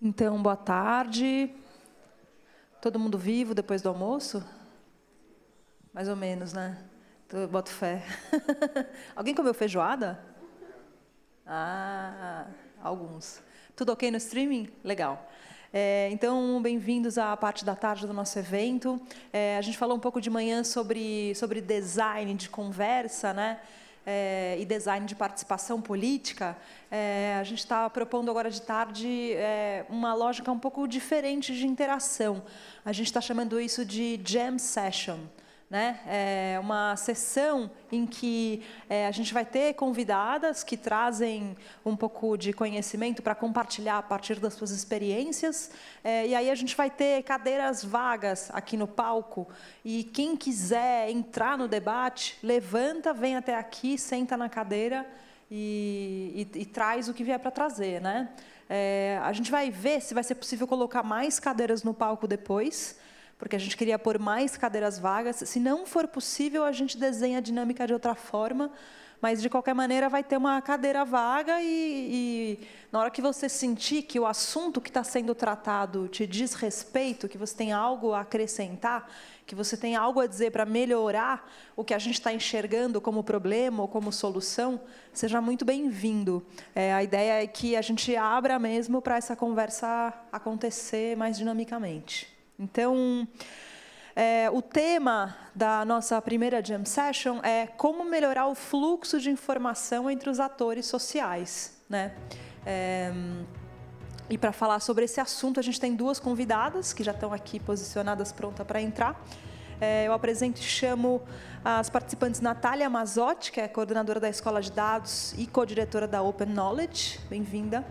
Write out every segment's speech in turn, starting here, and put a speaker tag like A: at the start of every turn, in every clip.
A: Então, boa tarde. Todo mundo vivo depois do almoço? Mais ou menos, né? Eu boto fé. Alguém comeu feijoada? Ah, alguns. Tudo ok no streaming? Legal. Então, bem-vindos à parte da tarde do nosso evento. A gente falou um pouco de manhã sobre design de conversa, né? E design de participação política. A gente está propondo agora de tarde uma lógica um pouco diferente de interação. A gente está chamando isso de Jam Session. Né? É uma sessão em que a gente vai ter convidadas que trazem um pouco de conhecimento para compartilhar a partir das suas experiências. E aí a gente vai ter cadeiras vagas aqui no palco. E quem quiser entrar no debate, levanta, vem até aqui, senta na cadeira e traz o que vier para trazer. Né? A gente vai ver se vai ser possível colocar mais cadeiras no palco depois, porque a gente queria pôr mais cadeiras vagas. Se não for possível, a gente desenha a dinâmica de outra forma, mas, de qualquer maneira, vai ter uma cadeira vaga e na hora que você sentir que o assunto que está sendo tratado te diz respeito, que você tem algo a acrescentar, que você tem algo a dizer para melhorar o que a gente está enxergando como problema ou como solução, seja muito bem-vindo. A ideia é que a gente abra mesmo para essa conversa acontecer mais dinamicamente. Então, o tema da nossa primeira Jam Session é como melhorar o fluxo de informação entre os atores sociais. Né? E para falar sobre esse assunto, a gente tem duas convidadas que já estão aqui posicionadas, prontas para entrar. Eu apresento e chamo as participantes Natália Mazzotti, que é coordenadora da Escola de Dados e co-diretora da Open Knowledge. Bem-vinda.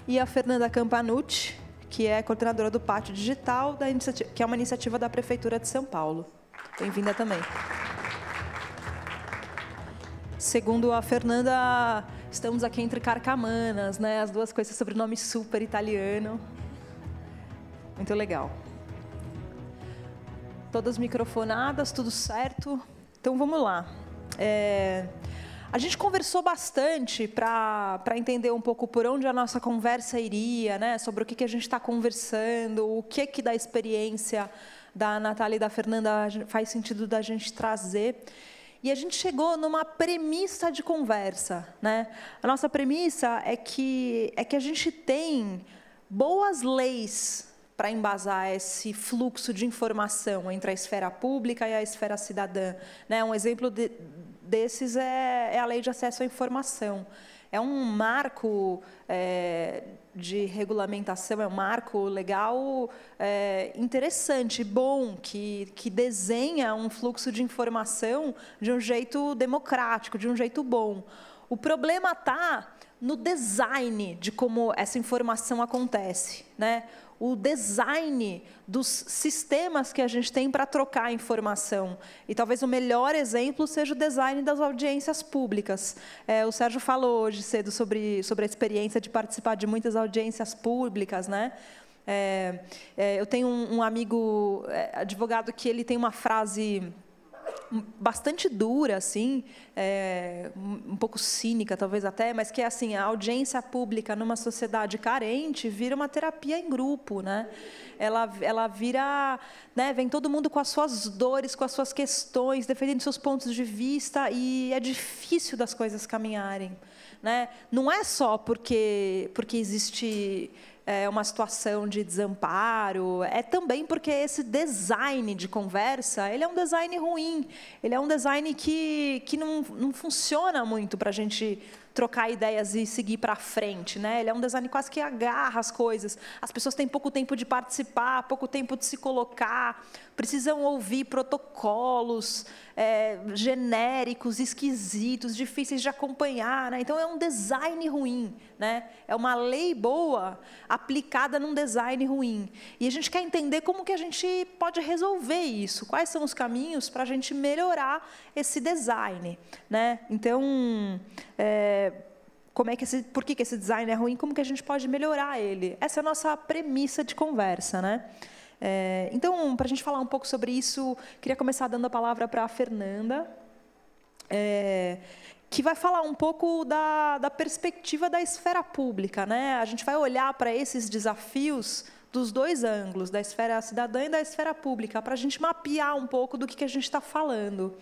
A: E a Fernanda Campanucci, que é coordenadora do Pátio Digital, que é uma iniciativa da Prefeitura de São Paulo. Bem-vinda também. Segundo a Fernanda, estamos aqui entre carcamanas, né? As duas coisas, sobrenome super italiano. Muito legal. Todas microfonadas, tudo certo? Então, vamos lá. A gente conversou bastante para entender um pouco por onde a nossa conversa iria, né? Sobre o que a gente está conversando, o que da experiência da Natália e da Fernanda faz sentido da gente trazer. E a gente chegou numa premissa de conversa. Né? A nossa premissa é que a gente tem boas leis para embasar esse fluxo de informação entre a esfera pública e a esfera cidadã. Né? Um exemplo desses é a Lei de Acesso à Informação. É um marco de regulamentação, é um marco legal interessante, bom, que desenha um fluxo de informação de um jeito democrático, de um jeito bom. O problema está no design de como essa informação acontece. Né? O design dos sistemas que a gente tem para trocar informação. E talvez o melhor exemplo seja o design das audiências públicas. O Sérgio falou hoje cedo sobre a experiência de participar de muitas audiências públicas. Né? Eu tenho um amigo advogado que ele tem uma frase bastante dura, assim, um pouco cínica, talvez até, mas que é assim: a audiência pública numa sociedade carente vira uma terapia em grupo, né? Ela vira, né? Vem todo mundo com as suas dores, com as suas questões, defendendo seus pontos de vista, e é difícil das coisas caminharem, né? Não é só porque existe uma situação de desamparo, é também porque esse design de conversa, ele é um design ruim, ele é um design que não funciona muito para a gente trocar ideias e seguir para frente. Né? Ele é um design quase que agarra as coisas. As pessoas têm pouco tempo de participar, pouco tempo de se colocar, precisam ouvir protocolos genéricos, esquisitos, difíceis de acompanhar. Né? Então, é um design ruim. Né? É uma lei boa aplicada num design ruim. E a gente quer entender como que a gente pode resolver isso. Quais são os caminhos para a gente melhorar esse design. Né? Então, por que esse design é ruim? Como que a gente pode melhorar ele? Essa é a nossa premissa de conversa. Né? Então, para a gente falar um pouco sobre isso, queria começar dando a palavra para a Fernanda. que vai falar um pouco da perspectiva da esfera pública, né? A gente vai olhar para esses desafios dos dois ângulos, da esfera cidadã e da esfera pública, para a gente mapear um pouco do que a gente está falando.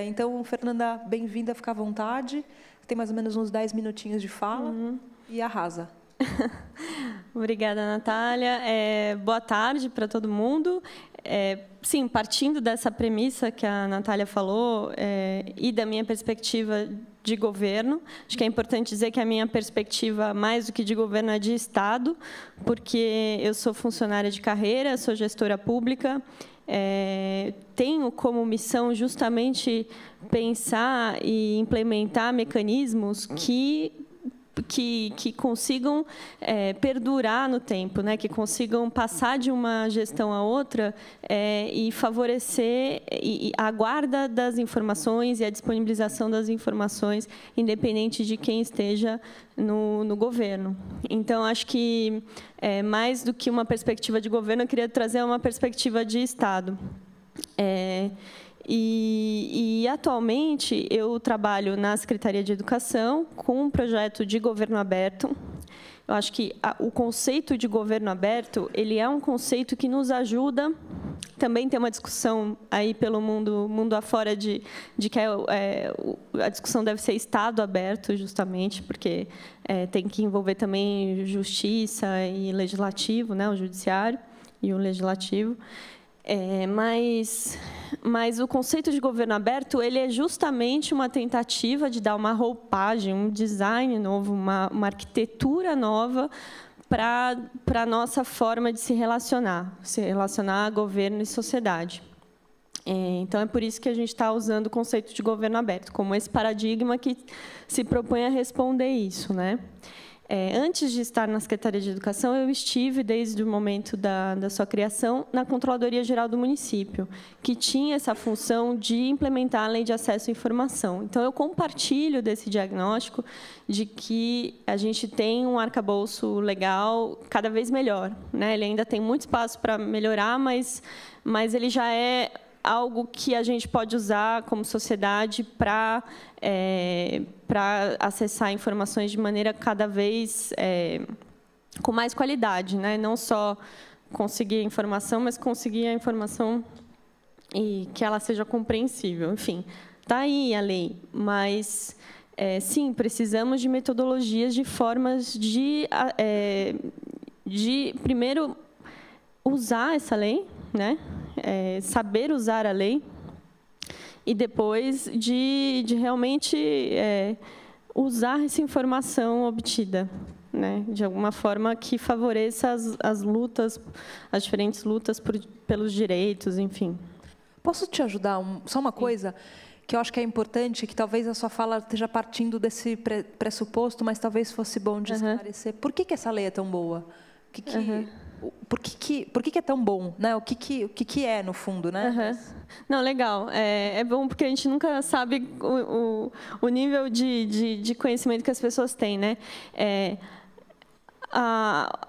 A: Então, Fernanda, bem-vinda, fica à vontade. Tem mais ou menos uns 10 minutinhos de fala e arrasa.
B: Obrigada, Natália. Boa tarde para todo mundo. Sim, partindo dessa premissa que a Natália falou e da minha perspectiva de governo, acho que é importante dizer que a minha perspectiva, mais do que de governo, é de Estado, porque eu sou funcionária de carreira, sou gestora pública, tenho como missão justamente pensar e implementar mecanismos que consigam perdurar no tempo, né? Que consigam passar de uma gestão a outra e favorecer a guarda das informações e a disponibilização das informações, independente de quem esteja no governo. Então, acho que, mais do que uma perspectiva de governo, eu queria trazer uma perspectiva de Estado. E, atualmente, eu trabalho na Secretaria de Educação com um projeto de governo aberto. Eu acho que o conceito de governo aberto, ele é um conceito que nos ajuda. Também tem uma discussão aí pelo mundo afora de que a discussão deve ser Estado aberto, justamente, porque tem que envolver também justiça e legislativo, né, o judiciário e o legislativo. Mas o conceito de governo aberto, ele é justamente uma tentativa de dar uma roupagem, um design novo, uma arquitetura nova para a nossa forma de se relacionar a governo e sociedade. Então, é por isso que a gente está usando o conceito de governo aberto, como esse paradigma que se propõe a responder isso, né? Antes de estar na Secretaria de Educação, eu estive, desde o momento da sua criação, na Controladoria Geral do Município, que tinha essa função de implementar a Lei de Acesso à Informação. Então, eu compartilho desse diagnóstico de que a gente tem um arcabouço legal cada vez melhor, né? Ele ainda tem muito espaço para melhorar, mas ele já é algo que a gente pode usar como sociedade para acessar informações de maneira cada vez com mais qualidade, né? Não só conseguir a informação, mas conseguir a informação e que ela seja compreensível. Enfim, está aí a lei, mas, sim, precisamos de metodologias, de formas de primeiro, usar essa lei, né? Saber usar a lei, e depois de realmente usar essa informação obtida, né, de alguma forma que favoreça as lutas, as diferentes lutas pelos direitos, enfim.
A: Posso te ajudar? Só uma coisa que eu acho que é importante, que talvez a sua fala esteja partindo desse pressuposto, mas talvez fosse bom de esclarecer. Por que essa lei é tão boa? Por que é tão bom, né? O que é, no fundo, né?
B: Não, legal. É bom porque a gente nunca sabe o nível de conhecimento que as pessoas têm, né?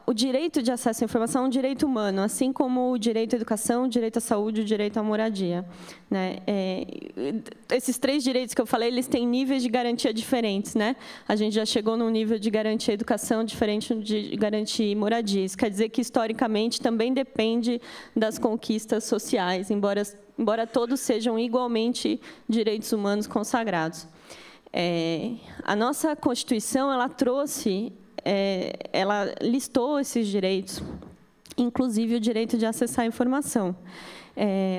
B: O direito de acesso à informação é um direito humano, assim como o direito à educação, o direito à saúde, o direito à moradia, né? Esses três direitos que eu falei, eles têm níveis de garantia diferentes, né? A gente já chegou num nível de garantir educação diferente de garantir moradia. Isso quer dizer que, historicamente, também depende das conquistas sociais, embora todos sejam igualmente direitos humanos consagrados. A nossa Constituição, ela trouxe... ela listou esses direitos, inclusive o direito de acessar a informação.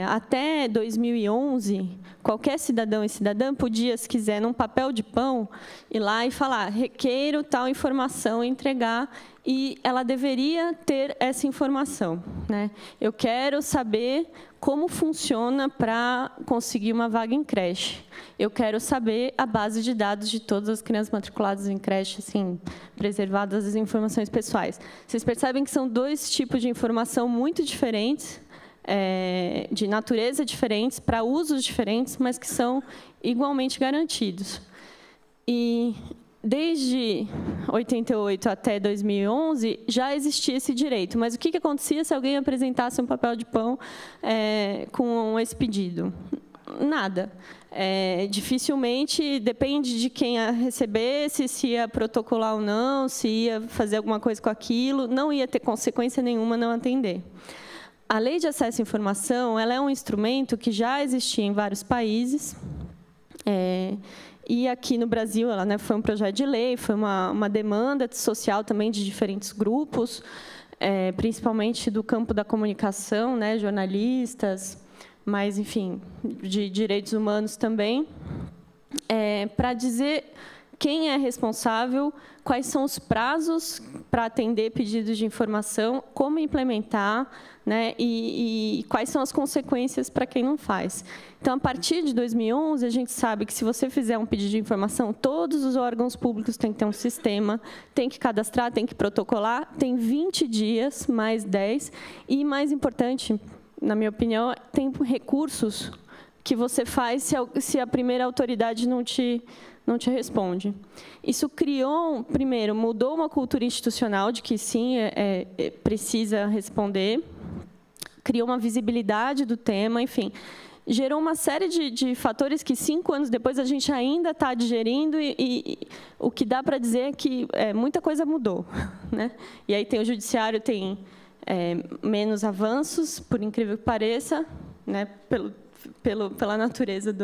B: Até 2011, qualquer cidadão e cidadã podia, se quiser, num papel de pão, ir lá e falar: requeiro tal informação, entregar, e ela deveria ter essa informação, né? Eu quero saber como funciona para conseguir uma vaga em creche. Eu quero saber a base de dados de todas as crianças matriculadas em creche, assim, preservadas as informações pessoais. Vocês percebem que são dois tipos de informação muito diferentes, de natureza diferentes, para usos diferentes, mas que são igualmente garantidos. E desde 88 até 2011, já existia esse direito. Mas o que acontecia se alguém apresentasse um papel de pão com esse pedido? nada. Dificilmente, depende de quem ia receber, se ia protocolar ou não, se ia fazer alguma coisa com aquilo, não ia ter consequência nenhuma não atender. A Lei de Acesso à Informação, ela é um instrumento que já existia em vários países, e aqui no Brasil ela, né, foi um projeto de lei, foi uma demanda social também de diferentes grupos, principalmente do campo da comunicação, né, jornalistas, mas, enfim, de direitos humanos também, para dizer quem é responsável, quais são os prazos para atender pedidos de informação, como implementar, né, e quais são as consequências para quem não faz. Então, a partir de 2011, a gente sabe que, se você fizer um pedido de informação, todos os órgãos públicos têm que ter um sistema, tem que cadastrar, tem que protocolar, tem 20 dias, mais 10, e, mais importante, na minha opinião, tem recursos que você faz se a primeira autoridade não te responde. Isso criou, primeiro, mudou uma cultura institucional de que, sim, precisa responder, criou uma visibilidade do tema, enfim, gerou uma série de fatores que, 5 anos depois, a gente ainda está digerindo, e o que dá para dizer é que muita coisa mudou, né? E aí tem o judiciário, tem menos avanços, por incrível que pareça, né, pela natureza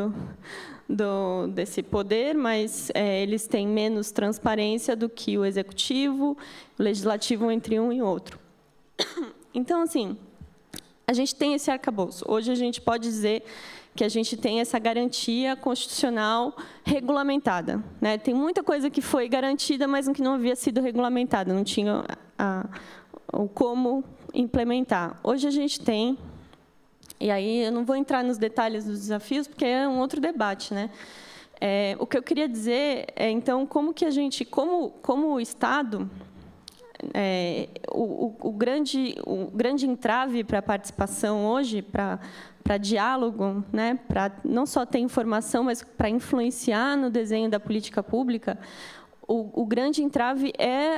B: desse poder, mas eles têm menos transparência do que o executivo, o legislativo, entre um e outro. Então, assim, a gente tem esse arcabouço. Hoje, a gente pode dizer que a gente tem essa garantia constitucional regulamentada, né? Tem muita coisa que foi garantida, mas que não havia sido regulamentada, não tinha o como implementar. Hoje, a gente tem... E aí, eu não vou entrar nos detalhes dos desafios, porque é um outro debate, né? O que eu queria dizer é, então, como que a gente, como o Estado, o grande entrave para a participação hoje, para diálogo, né? Para não só ter informação, mas para influenciar no desenho da política pública, o grande entrave é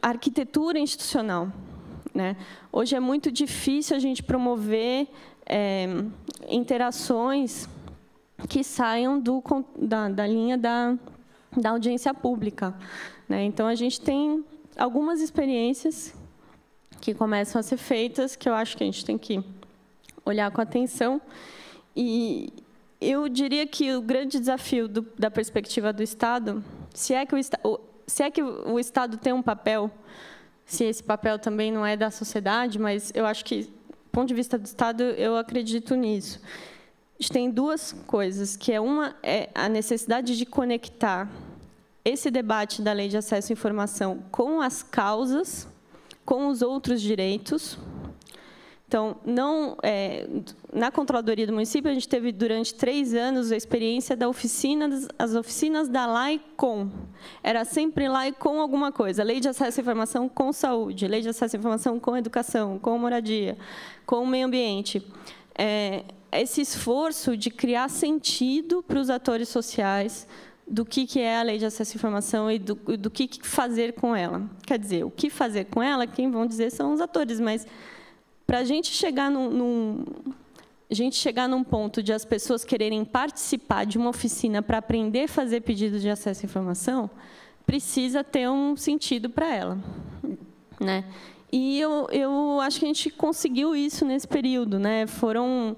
B: a arquitetura institucional. Né? Hoje é muito difícil a gente promover interações que saiam da linha da audiência pública. Né? Então, a gente tem algumas experiências que começam a ser feitas, que eu acho que a gente tem que olhar com atenção. E eu diria que o grande desafio da perspectiva do Estado, se é que o Estado tem um papel, se esse papel também não é da sociedade, mas eu acho que, do ponto de vista do Estado, eu acredito nisso. A gente tem duas coisas, que uma é a necessidade de conectar esse debate da Lei de Acesso à Informação com as causas, com os outros direitos. Então, na Controladoria do Município, a gente teve, durante 3 anos, a experiência as oficinas da LAI-COM. Era sempre LAI-COM alguma coisa. Lei de Acesso à Informação com saúde, Lei de Acesso à Informação com educação, com moradia, com meio ambiente. Esse esforço de criar sentido para os atores sociais do que é a Lei de Acesso à Informação e do que fazer com ela. Quer dizer, o que fazer com ela, quem vão dizer são os atores, mas... Para a gente chegar num ponto de as pessoas quererem participar de uma oficina para aprender a fazer pedido de acesso à informação, precisa ter um sentido para ela. Né? E eu acho que a gente conseguiu isso nesse período. Né? Foram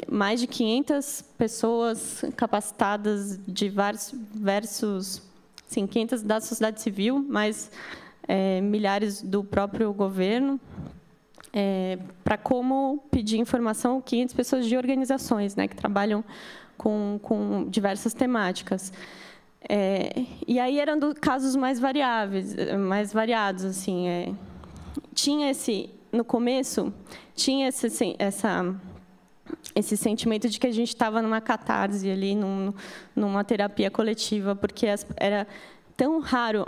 B: mais de 500 pessoas capacitadas de diversos... Sim, 500 da sociedade civil, mais milhares do próprio governo, para como pedir informação, 500 pessoas de organizações, né, que trabalham com diversas temáticas. E aí eram casos mais variados. Assim, tinha no começo, tinha esse sentimento de que a gente estava numa catarse ali, numa terapia coletiva, porque era tão raro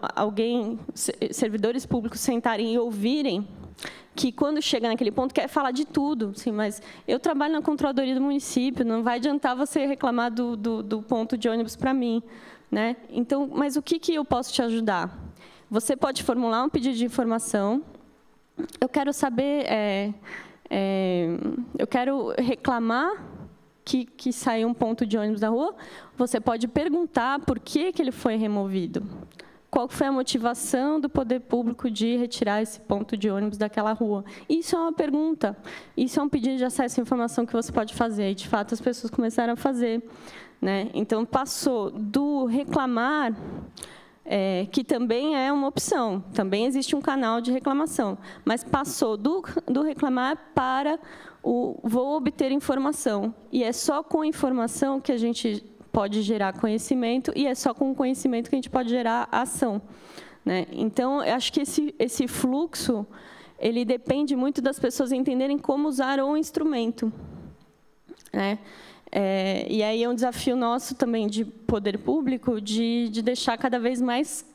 B: servidores públicos sentarem e ouvirem, que, quando chega naquele ponto, quer falar de tudo. Sim, mas eu trabalho na Controladoria do Município, não vai adiantar você reclamar do ponto de ônibus para mim. Né? Então, mas o que eu posso te ajudar? Você pode formular um pedido de informação. Eu quero saber eu quero reclamar que saiu um ponto de ônibus da rua, você pode perguntar por que ele foi removido. Qual foi a motivação do poder público de retirar esse ponto de ônibus daquela rua? Isso é uma pergunta, isso é um pedido de acesso à informação que você pode fazer. E, de fato, as pessoas começaram a fazer, né? Então, passou do reclamar, que também é uma opção, também existe um canal de reclamação, mas passou do reclamar para vou obter informação. E é só com informação que a gente pode gerar conhecimento, e é só com conhecimento que a gente pode gerar ação, né? Então, eu acho que esse fluxo, ele depende muito das pessoas entenderem como usar o instrumento, né? E aí é um desafio nosso também de poder público de deixar cada vez mais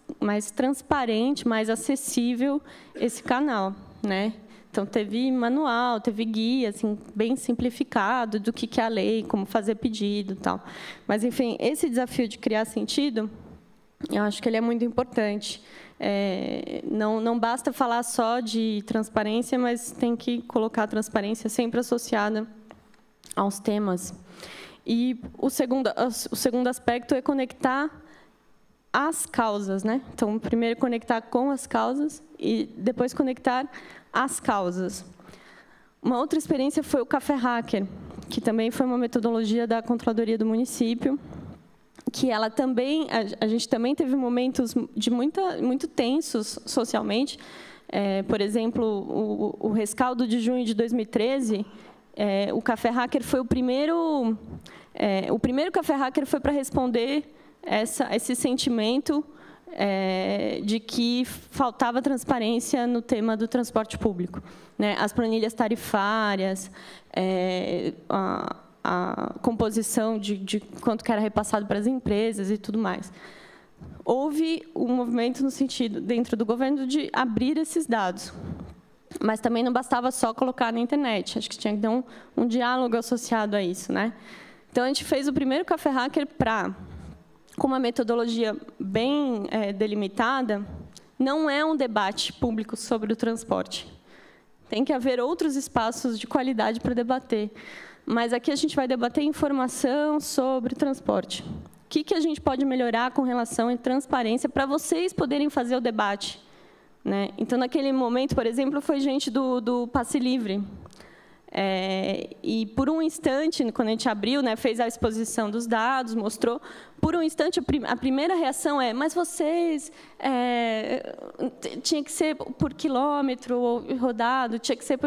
B: transparente, mais acessível esse canal, né? Então, teve manual, teve guia, assim, bem simplificado do que é a lei, como fazer pedido e tal. Mas, enfim, esse desafio de criar sentido, eu acho que ele é muito importante. Não basta falar só de transparência, mas tem que colocar a transparência sempre associada aos temas. E o segundo aspecto é conectar as causas, né? Então, primeiro conectar com as causas e depois conectar as causas. Uma outra experiência foi o Café Hacker, que também foi uma metodologia da Controladoria do Município, que ela também, a gente também teve momentos de muito tensos socialmente. Por exemplo, o rescaldo de junho de 2013, o Café Hacker foi o primeiro Café Hacker foi para responder esse sentimento de que faltava transparência no tema do transporte público, né? As planilhas tarifárias, a composição de quanto que era repassado para as empresas e tudo mais. Houve um movimento no sentido, dentro do governo, de abrir esses dados. Mas também não bastava só colocar na internet. Acho que tinha que ter um diálogo associado a isso, né? Então, a gente fez o primeiro Café Hacker com uma metodologia bem delimitada. Não é um debate público sobre o transporte. Tem que haver outros espaços de qualidade para debater. Mas aqui a gente vai debater informação sobre transporte. O que a gente pode melhorar com relação à transparência para vocês poderem fazer o debate, né? Então, naquele momento, por exemplo, foi gente do Passe Livre. E, por um instante, quando a gente abriu, né, fez a exposição dos dados, mostrou, por um instante, a primeira reação mas vocês, tinha que ser por quilômetro rodado, tinha que ser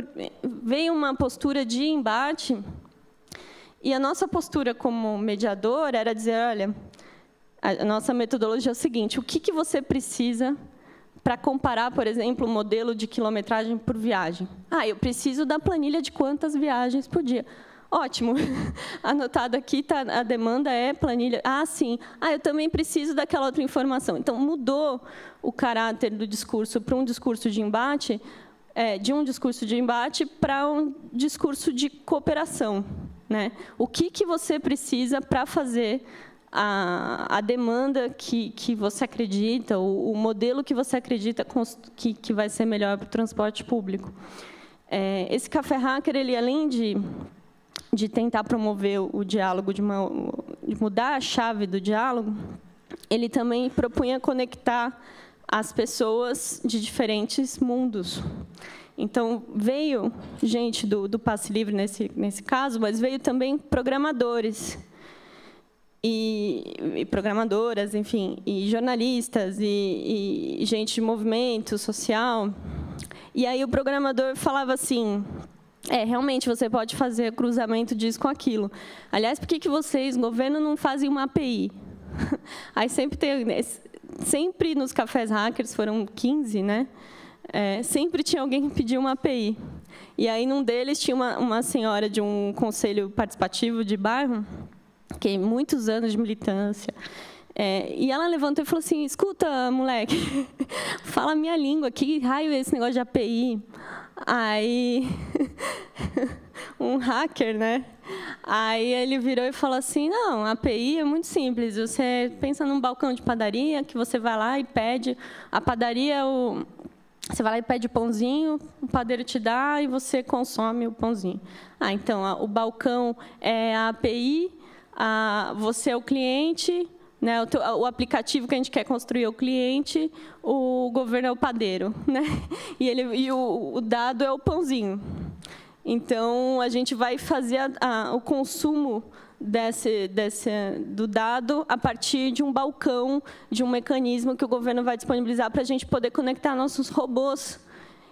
B: veio uma postura de embate, e a nossa postura como mediador era dizer, olha, a nossa metodologia é o seguinte, o que você precisa para comparar, por exemplo, o modelo de quilometragem por viagem? Eu preciso da planilha de quantas viagens por dia. Ótimo. Anotado aqui, tá, a demanda é planilha. Sim. Eu também preciso daquela outra informação. Então, mudou o caráter do discurso para um discurso de embate, de um discurso de embate para um discurso de cooperação, né? O que você precisa para fazer a demanda que você acredita, o modelo que você acredita que vai ser melhor para o transporte público. Esse Café Hacker, ele, além de tentar promover o diálogo, de mudar a chave do diálogo, ele também propunha conectar as pessoas de diferentes mundos. Então, veio gente do Passe Livre nesse caso, mas veio também programadores, e programadoras, enfim, e jornalistas, e gente de movimento social. E aí o programador falava assim, realmente você pode fazer cruzamento disso com aquilo. Aliás, por que vocês, governo, não fazem uma API? Aí sempre nos cafés hackers, foram 15, né? Sempre tinha alguém que pedia uma API. E aí, num deles, tinha uma senhora de um conselho participativo de bairro, que muitos anos de militância, e ela levantou e falou assim, escuta, moleque, fala a minha língua, que raio é esse negócio de API? Aí, um hacker, né? Aí ele virou e falou assim, não, a API é muito simples, você pensa num balcão de padaria, que você vai lá e pede, a padaria Você vai lá e pede pãozinho, o padeiro te dá e você consome o pãozinho. Então, o balcão é a API, você é o cliente, né? O aplicativo que a gente quer construir é o cliente, o governo é o padeiro, né? E o dado é o pãozinho. Então, a gente vai fazer o consumo do dado a partir de um balcão, de um mecanismo que o governo vai disponibilizar para a gente poder conectar nossos robôs.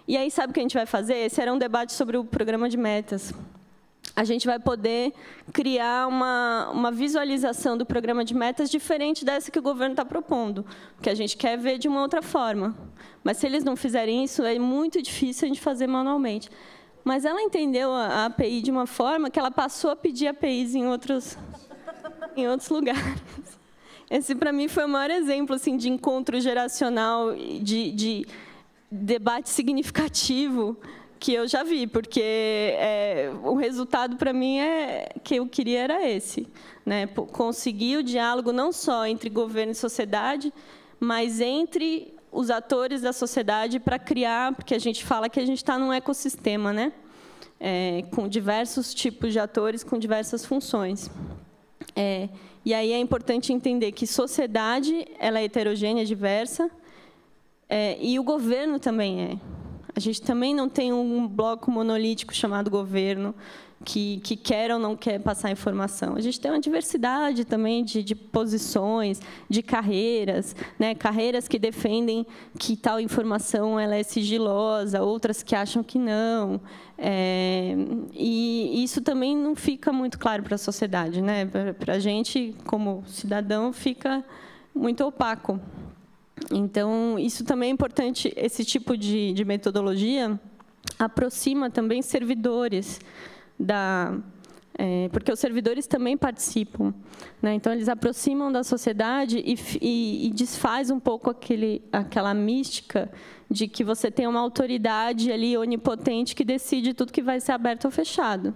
B: E aí, sabe o que a gente vai fazer? Esse era um debate sobre o programa de metas. A gente vai poder criar uma visualização do programa de metas diferente dessa que o governo está propondo, porque a gente quer ver de uma outra forma. Mas, se eles não fizerem isso, é muito difícil a gente fazer manualmente. Mas ela entendeu a API de uma forma que ela passou a pedir APIs em outros lugares. Esse, para mim, foi o maior exemplo assim, de encontro geracional, de debate significativo que eu já vi, porque o resultado, para mim, que eu queria era esse. Né? Conseguir o diálogo não só entre governo e sociedade, mas entre os atores da sociedade para criar, porque a gente fala que a gente está num ecossistema, né? Com diversos tipos de atores, com diversas funções. E aí é importante entender que sociedade ela é heterogênea, diversa, e o governo também é. A gente também não tem um bloco monolítico chamado governo, que quer ou não quer passar informação. A gente tem uma diversidade também de posições, de carreiras, né? Carreiras que defendem que tal informação ela é sigilosa, outras que acham que não. E isso também não fica muito claro para a sociedade, né? Para a gente, como cidadão, fica muito opaco. Então, isso também é importante, esse tipo de metodologia aproxima também servidores porque os servidores também participam, né? Então eles aproximam da sociedade e desfaz um pouco aquela mística de que você tem uma autoridade ali onipotente que decide tudo que vai ser aberto ou fechado,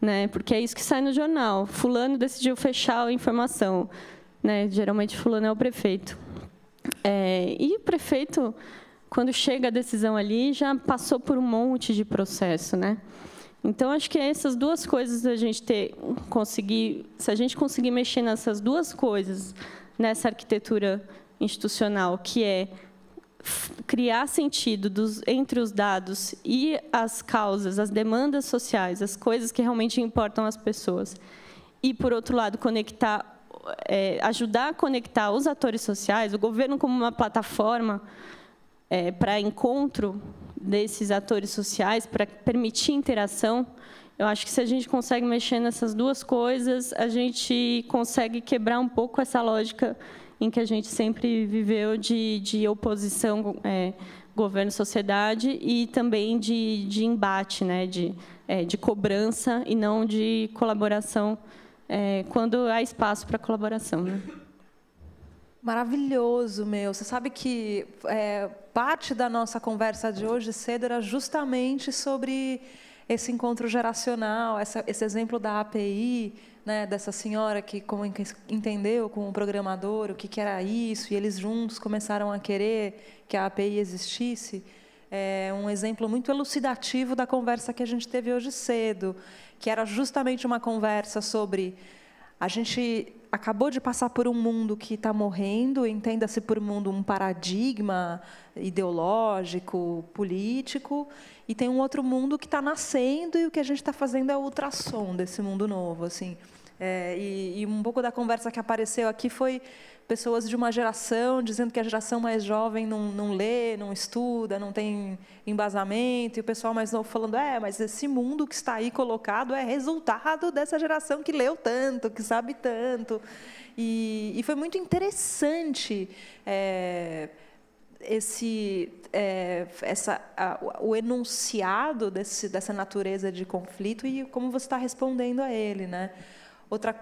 B: né? Porque é isso que sai no jornal. Fulano decidiu fechar a informação, né? Geralmente fulano é o prefeito. E o prefeito, quando chega a decisão ali, já passou por um monte de processo, né? Então, acho que essas duas coisas a gente se a gente conseguir mexer nessas duas coisas, nessa arquitetura institucional, que é criar sentido entre os dados e as causas, as demandas sociais, as coisas que realmente importam às pessoas, e, por outro lado, ajudar a conectar os atores sociais, o governo como uma plataforma para encontro desses atores sociais, para permitir interação. Eu acho que, se a gente consegue mexer nessas duas coisas, a gente consegue quebrar um pouco essa lógica em que a gente sempre viveu de oposição governo-sociedade e também de embate, né? De cobrança e não de colaboração, quando há espaço para colaboração, né?
A: Maravilhoso, meu. Você sabe que parte da nossa conversa de hoje cedo era justamente sobre esse encontro geracional, esse exemplo da API, né, dessa senhora que entendeu com o programador o que era isso, e eles juntos começaram a querer que a API existisse. É um exemplo muito elucidativo da conversa que a gente teve hoje cedo, que era justamente uma conversa sobre... A gente acabou de passar por um mundo que está morrendo, entenda-se por mundo um paradigma ideológico, político, e tem um outro mundo que está nascendo, e o que a gente está fazendo é o ultrassom desse mundo novo. Assim. E um pouco da conversa que apareceu aqui foi pessoas de uma geração dizendo que a geração mais jovem não lê, não estuda, não tem embasamento, e o pessoal mais novo falando, mas esse mundo que está aí colocado é resultado dessa geração que leu tanto, que sabe tanto. E foi muito interessante o enunciado dessa natureza de conflito e como você está respondendo a ele, né?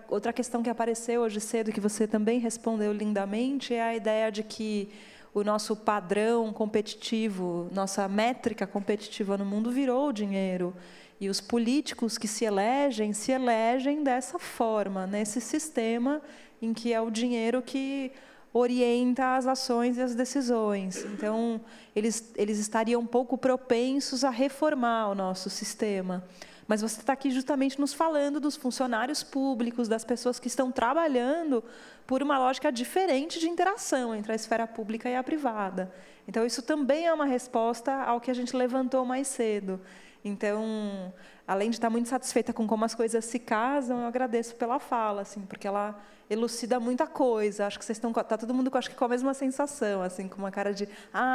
A: Outra questão que apareceu hoje cedo, que você também respondeu lindamente, é a ideia de que o nosso padrão competitivo, nossa métrica competitiva no mundo virou o dinheiro. E os políticos que se elegem dessa forma, nesse sistema em que é o dinheiro que orienta as ações e as decisões. Então, eles estariam um pouco propensos a reformar o nosso sistema. Mas você está aqui justamente nos falando dos funcionários públicos, das pessoas que estão trabalhando por uma lógica diferente de interação entre a esfera pública e a privada. Então, isso também é uma resposta ao que a gente levantou mais cedo. Então, além de estar muito satisfeita com como as coisas se casam, eu agradeço pela fala, assim, porque ela elucida muita coisa. Acho que vocês estão, tá todo mundo, acho que com a mesma sensação, assim, com uma cara de,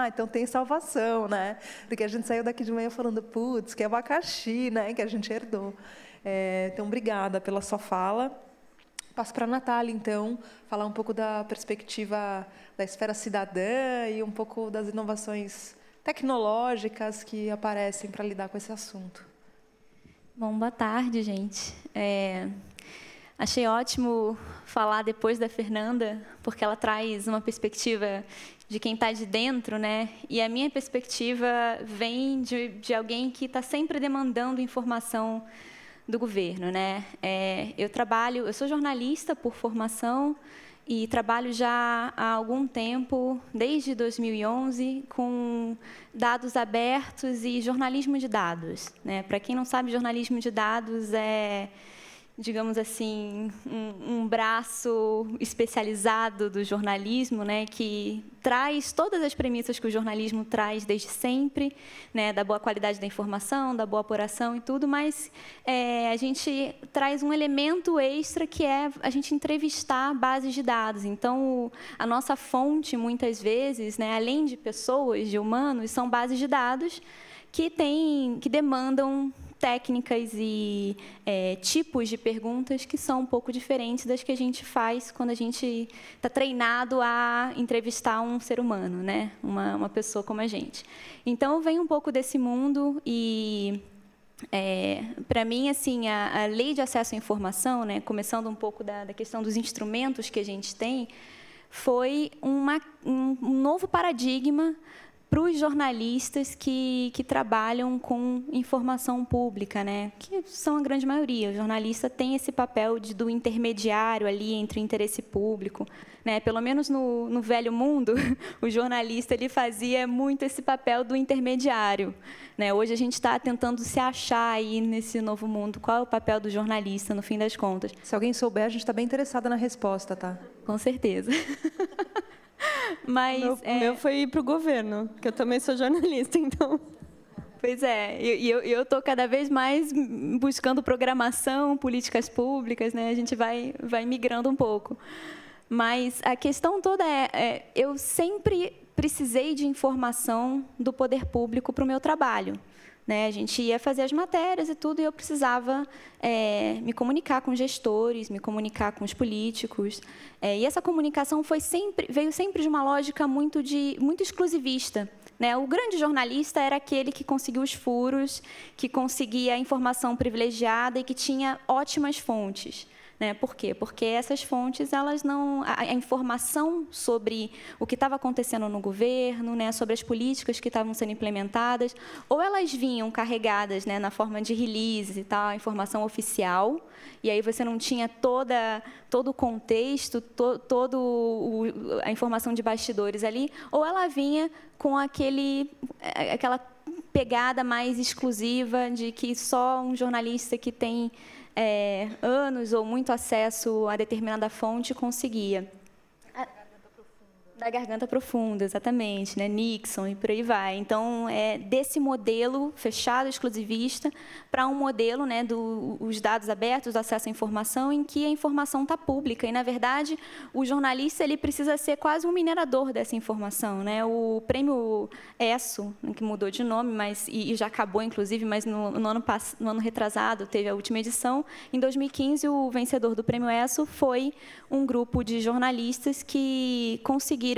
A: então tem salvação, né? Porque a gente saiu daqui de manhã falando, putz, que abacaxi, né? Que a gente herdou. Então, obrigada pela sua fala. Passo para a Natália, então, falar um pouco da perspectiva da esfera cidadã e um pouco das inovações tecnológicas que aparecem para lidar com esse assunto.
C: Bom, boa tarde, gente. Achei ótimo falar depois da Fernanda, porque ela traz uma perspectiva de quem está de dentro, né? E a minha perspectiva vem de alguém que está sempre demandando informação do governo, né? Eu sou jornalista por formação e trabalho já há algum tempo, desde 2011, com dados abertos e jornalismo de dados, né? Para quem não sabe, jornalismo de dados é, digamos assim, um braço especializado do jornalismo, né, que traz todas as premissas que o jornalismo traz desde sempre, né, da boa qualidade da informação, da boa apuração e tudo, mas a gente traz um elemento extra que é a gente entrevistar bases de dados. Então, a nossa fonte, muitas vezes, né, além de pessoas, de humanos, são bases de dados que demandam técnicas e tipos de perguntas que são um pouco diferentes das que a gente faz quando a gente está treinado a entrevistar um ser humano, né? Uma pessoa como a gente. Então, vem um pouco desse mundo e, para mim, assim, a lei de acesso à informação, né, começando um pouco da questão dos instrumentos que a gente tem, foi um novo paradigma para os jornalistas que trabalham com informação pública, né? Que são a grande maioria. O jornalista tem esse papel do intermediário ali entre o interesse público, né? Pelo menos no velho mundo, o jornalista ele fazia muito esse papel do intermediário, né? Hoje a gente está tentando se achar aí nesse novo mundo. Qual é o papel do jornalista, no fim das contas?
A: Se alguém souber, a gente está bem interessada na resposta, tá?
C: Com certeza. Mas,
B: o meu foi para o governo, que eu também sou jornalista, então...
C: Pois é, e eu estou cada vez mais buscando programação, políticas públicas, né? A gente vai migrando um pouco. Mas a questão toda eu sempre precisei de informação do poder público para o meu trabalho, né? A gente ia fazer as matérias e tudo, e eu precisava me comunicar com gestores, me comunicar com os políticos. E essa comunicação veio sempre de uma lógica muito exclusivista, né? O grande jornalista era aquele que conseguiu os furos, que conseguia a informação privilegiada e que tinha ótimas fontes. Né? Por quê? Porque essas fontes, a informação sobre o que estava acontecendo no governo, né, sobre as políticas que estavam sendo implementadas, ou elas vinham carregadas, né, na forma de release e tal, a informação oficial, e aí você não tinha todo o contexto, a informação de bastidores ali, ou ela vinha com aquela pegada mais exclusiva de que só um jornalista que tem anos ou muito acesso a determinada fonte conseguia. Da garganta profunda, exatamente, né? Nixon e por aí vai. Então, desse modelo fechado, exclusivista, para um modelo, né, dos dados abertos, do acesso à informação, em que a informação está pública. E, na verdade, o jornalista ele precisa ser quase um minerador dessa informação, né? O prêmio ESSO, que mudou de nome, e já acabou, inclusive, mas no ano retrasado teve a última edição. Em 2015, o vencedor do prêmio ESSO foi um grupo de jornalistas que conseguiram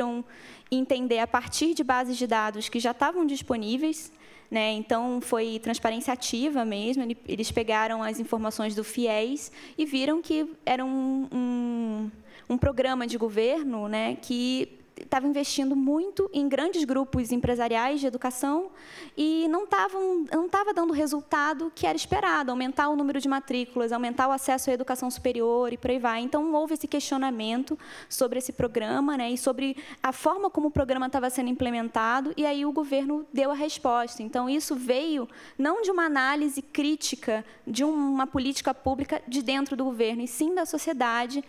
C: entender a partir de bases de dados que já estavam disponíveis, né? Então, foi transparência ativa mesmo, eles pegaram as informações do FIES e viram que era um programa de governo, né, que estava investindo muito em grandes grupos empresariais de educação e não estava dando o resultado que era esperado, aumentar o número de matrículas, aumentar o acesso à educação superior e por aí vai. Então, houve esse questionamento sobre esse programa, né, e sobre a forma como o programa estava sendo implementado, e aí o governo deu a resposta. Então, isso veio não de uma análise crítica de uma política pública de dentro do governo, e sim da sociedade,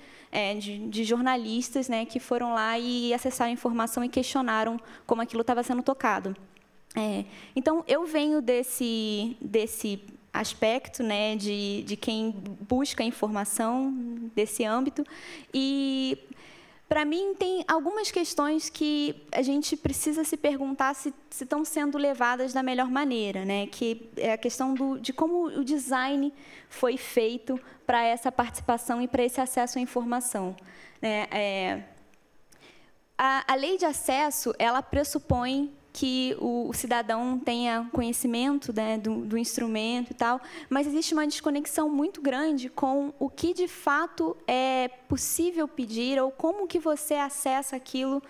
C: de jornalistas, né, que foram lá e acessaram a informação e questionaram como aquilo estava sendo tocado. Então, eu venho desse aspecto, né, de quem busca informação, desse âmbito, e, para mim, tem algumas questões que a gente precisa se perguntar se estão sendo levadas da melhor maneira, né? Que é a questão de como o design foi feito para essa participação e para esse acesso à informação, né? A lei de acesso, ela pressupõe que o cidadão tenha conhecimento, né, do instrumento e tal, mas existe uma desconexão muito grande com o que, de fato, é possível pedir ou como que você acessa aquilo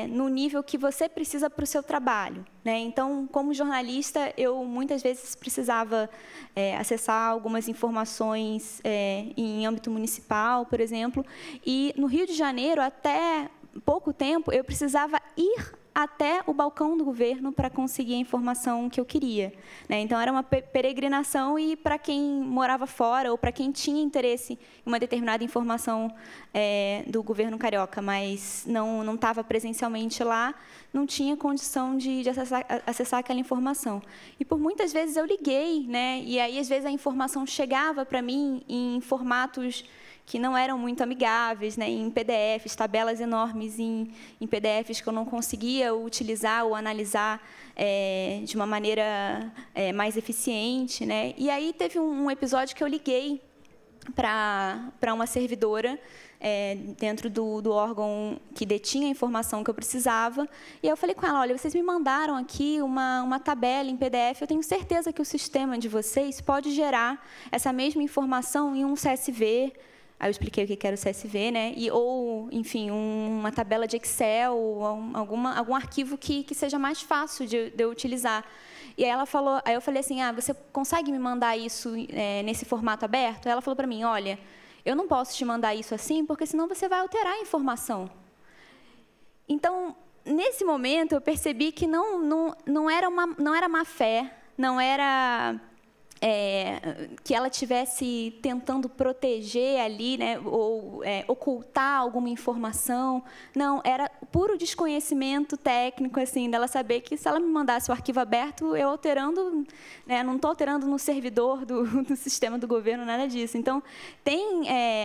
C: no nível que você precisa para o seu trabalho, né? Então, como jornalista, eu muitas vezes precisava acessar algumas informações em âmbito municipal, por exemplo, e no Rio de Janeiro, até pouco tempo, eu precisava ir até o balcão do governo para conseguir a informação que eu queria, né? Então, era uma peregrinação, e para quem morava fora ou para quem tinha interesse em uma determinada informação do governo carioca, mas não estava presencialmente lá, não tinha condição de acessar aquela informação. E, por muitas vezes, eu liguei, né? E aí, às vezes, a informação chegava para mim em formatos que não eram muito amigáveis, né, em PDFs, tabelas enormes em PDFs que eu não conseguia utilizar ou analisar de uma maneira mais eficiente, né? E aí teve um episódio que eu liguei para uma servidora dentro do órgão que detinha a informação que eu precisava, e eu falei com ela: olha, vocês me mandaram aqui uma tabela em PDF, eu tenho certeza que o sistema de vocês pode gerar essa mesma informação em um CSV. Aí eu expliquei o que era o CSV, né? Ou, enfim, uma tabela de Excel, ou algum arquivo que seja mais fácil de eu utilizar. E aí eu falei assim: você consegue me mandar isso nesse formato aberto? Aí ela falou para mim: olha, eu não posso te mandar isso assim, porque senão você vai alterar a informação. Então, nesse momento, eu percebi que não era má fé, não era que ela estivesse tentando proteger ali, né, ou ocultar alguma informação. Não, era puro desconhecimento técnico, assim, dela saber que, se ela me mandasse o arquivo aberto, eu alterando, né, não estou alterando no servidor do sistema do governo, nada disso. Então, tem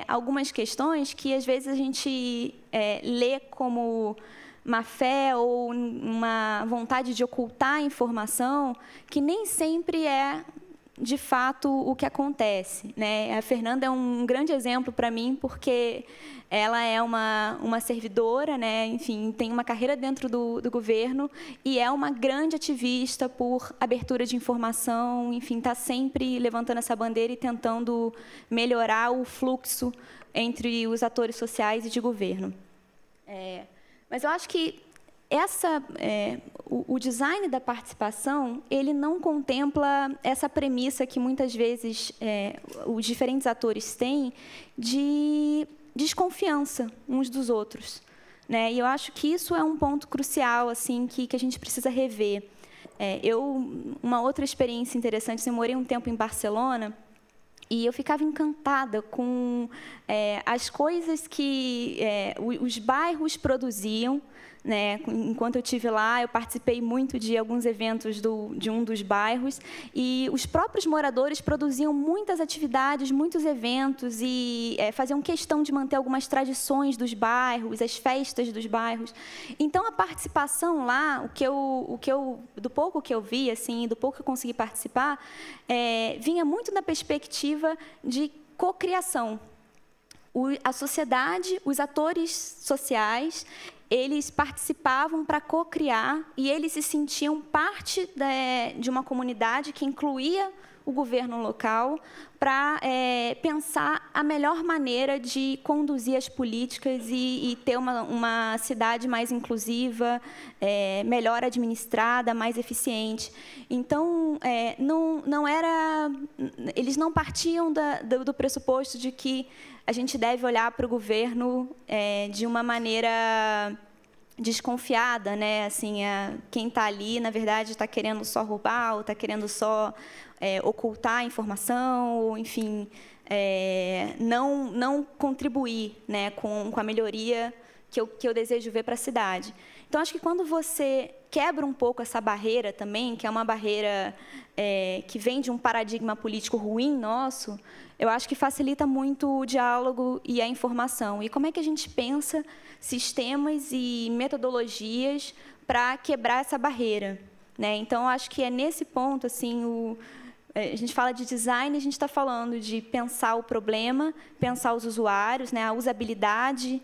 C: algumas questões que, às vezes, a gente lê como má fé ou uma vontade de ocultar a informação, que nem sempre é de fato o que acontece, né? A Fernanda é um grande exemplo para mim, porque ela é uma servidora, né? Enfim, tem uma carreira dentro do governo e é uma grande ativista por abertura de informação, enfim, está sempre levantando essa bandeira e tentando melhorar o fluxo entre os atores sociais e de governo. Mas eu acho que o design da participação, ele não contempla essa premissa que muitas vezes os diferentes atores têm de desconfiança uns dos outros, né? E eu acho que isso é um ponto crucial, assim, que a gente precisa rever. Uma outra experiência interessante, eu morei um tempo em Barcelona, e eu ficava encantada com as coisas que os bairros produziam, né? Enquanto eu estive lá, eu participei muito de alguns eventos de um dos bairros, e os próprios moradores produziam muitas atividades, muitos eventos, e faziam questão de manter algumas tradições dos bairros, as festas dos bairros. Então, a participação lá, do pouco que eu vi, assim, do pouco que eu consegui participar, vinha muito da perspectiva de cocriação. A sociedade, os atores sociais, eles participavam para cocriar, e eles se sentiam parte de uma comunidade que incluía o governo local para pensar a melhor maneira de conduzir as políticas e ter uma cidade mais inclusiva, melhor administrada, mais eficiente. Então, eles não partiam do pressuposto de que a gente deve olhar para o governo de uma maneira desconfiada, né? Assim, quem está ali, na verdade, está querendo só roubar, ou está querendo só ocultar a informação, ou, enfim, não contribuir, né, com a melhoria que eu desejo ver para a cidade. Então, acho que quando você quebra um pouco essa barreira também, que é uma barreira que vem de um paradigma político ruim nosso, eu acho que facilita muito o diálogo e a informação. E como é que a gente pensa sistemas e metodologias para quebrar essa barreira, né? Então, acho que é nesse ponto, assim, a gente fala de design, a gente está falando de pensar o problema, pensar os usuários, né, a usabilidade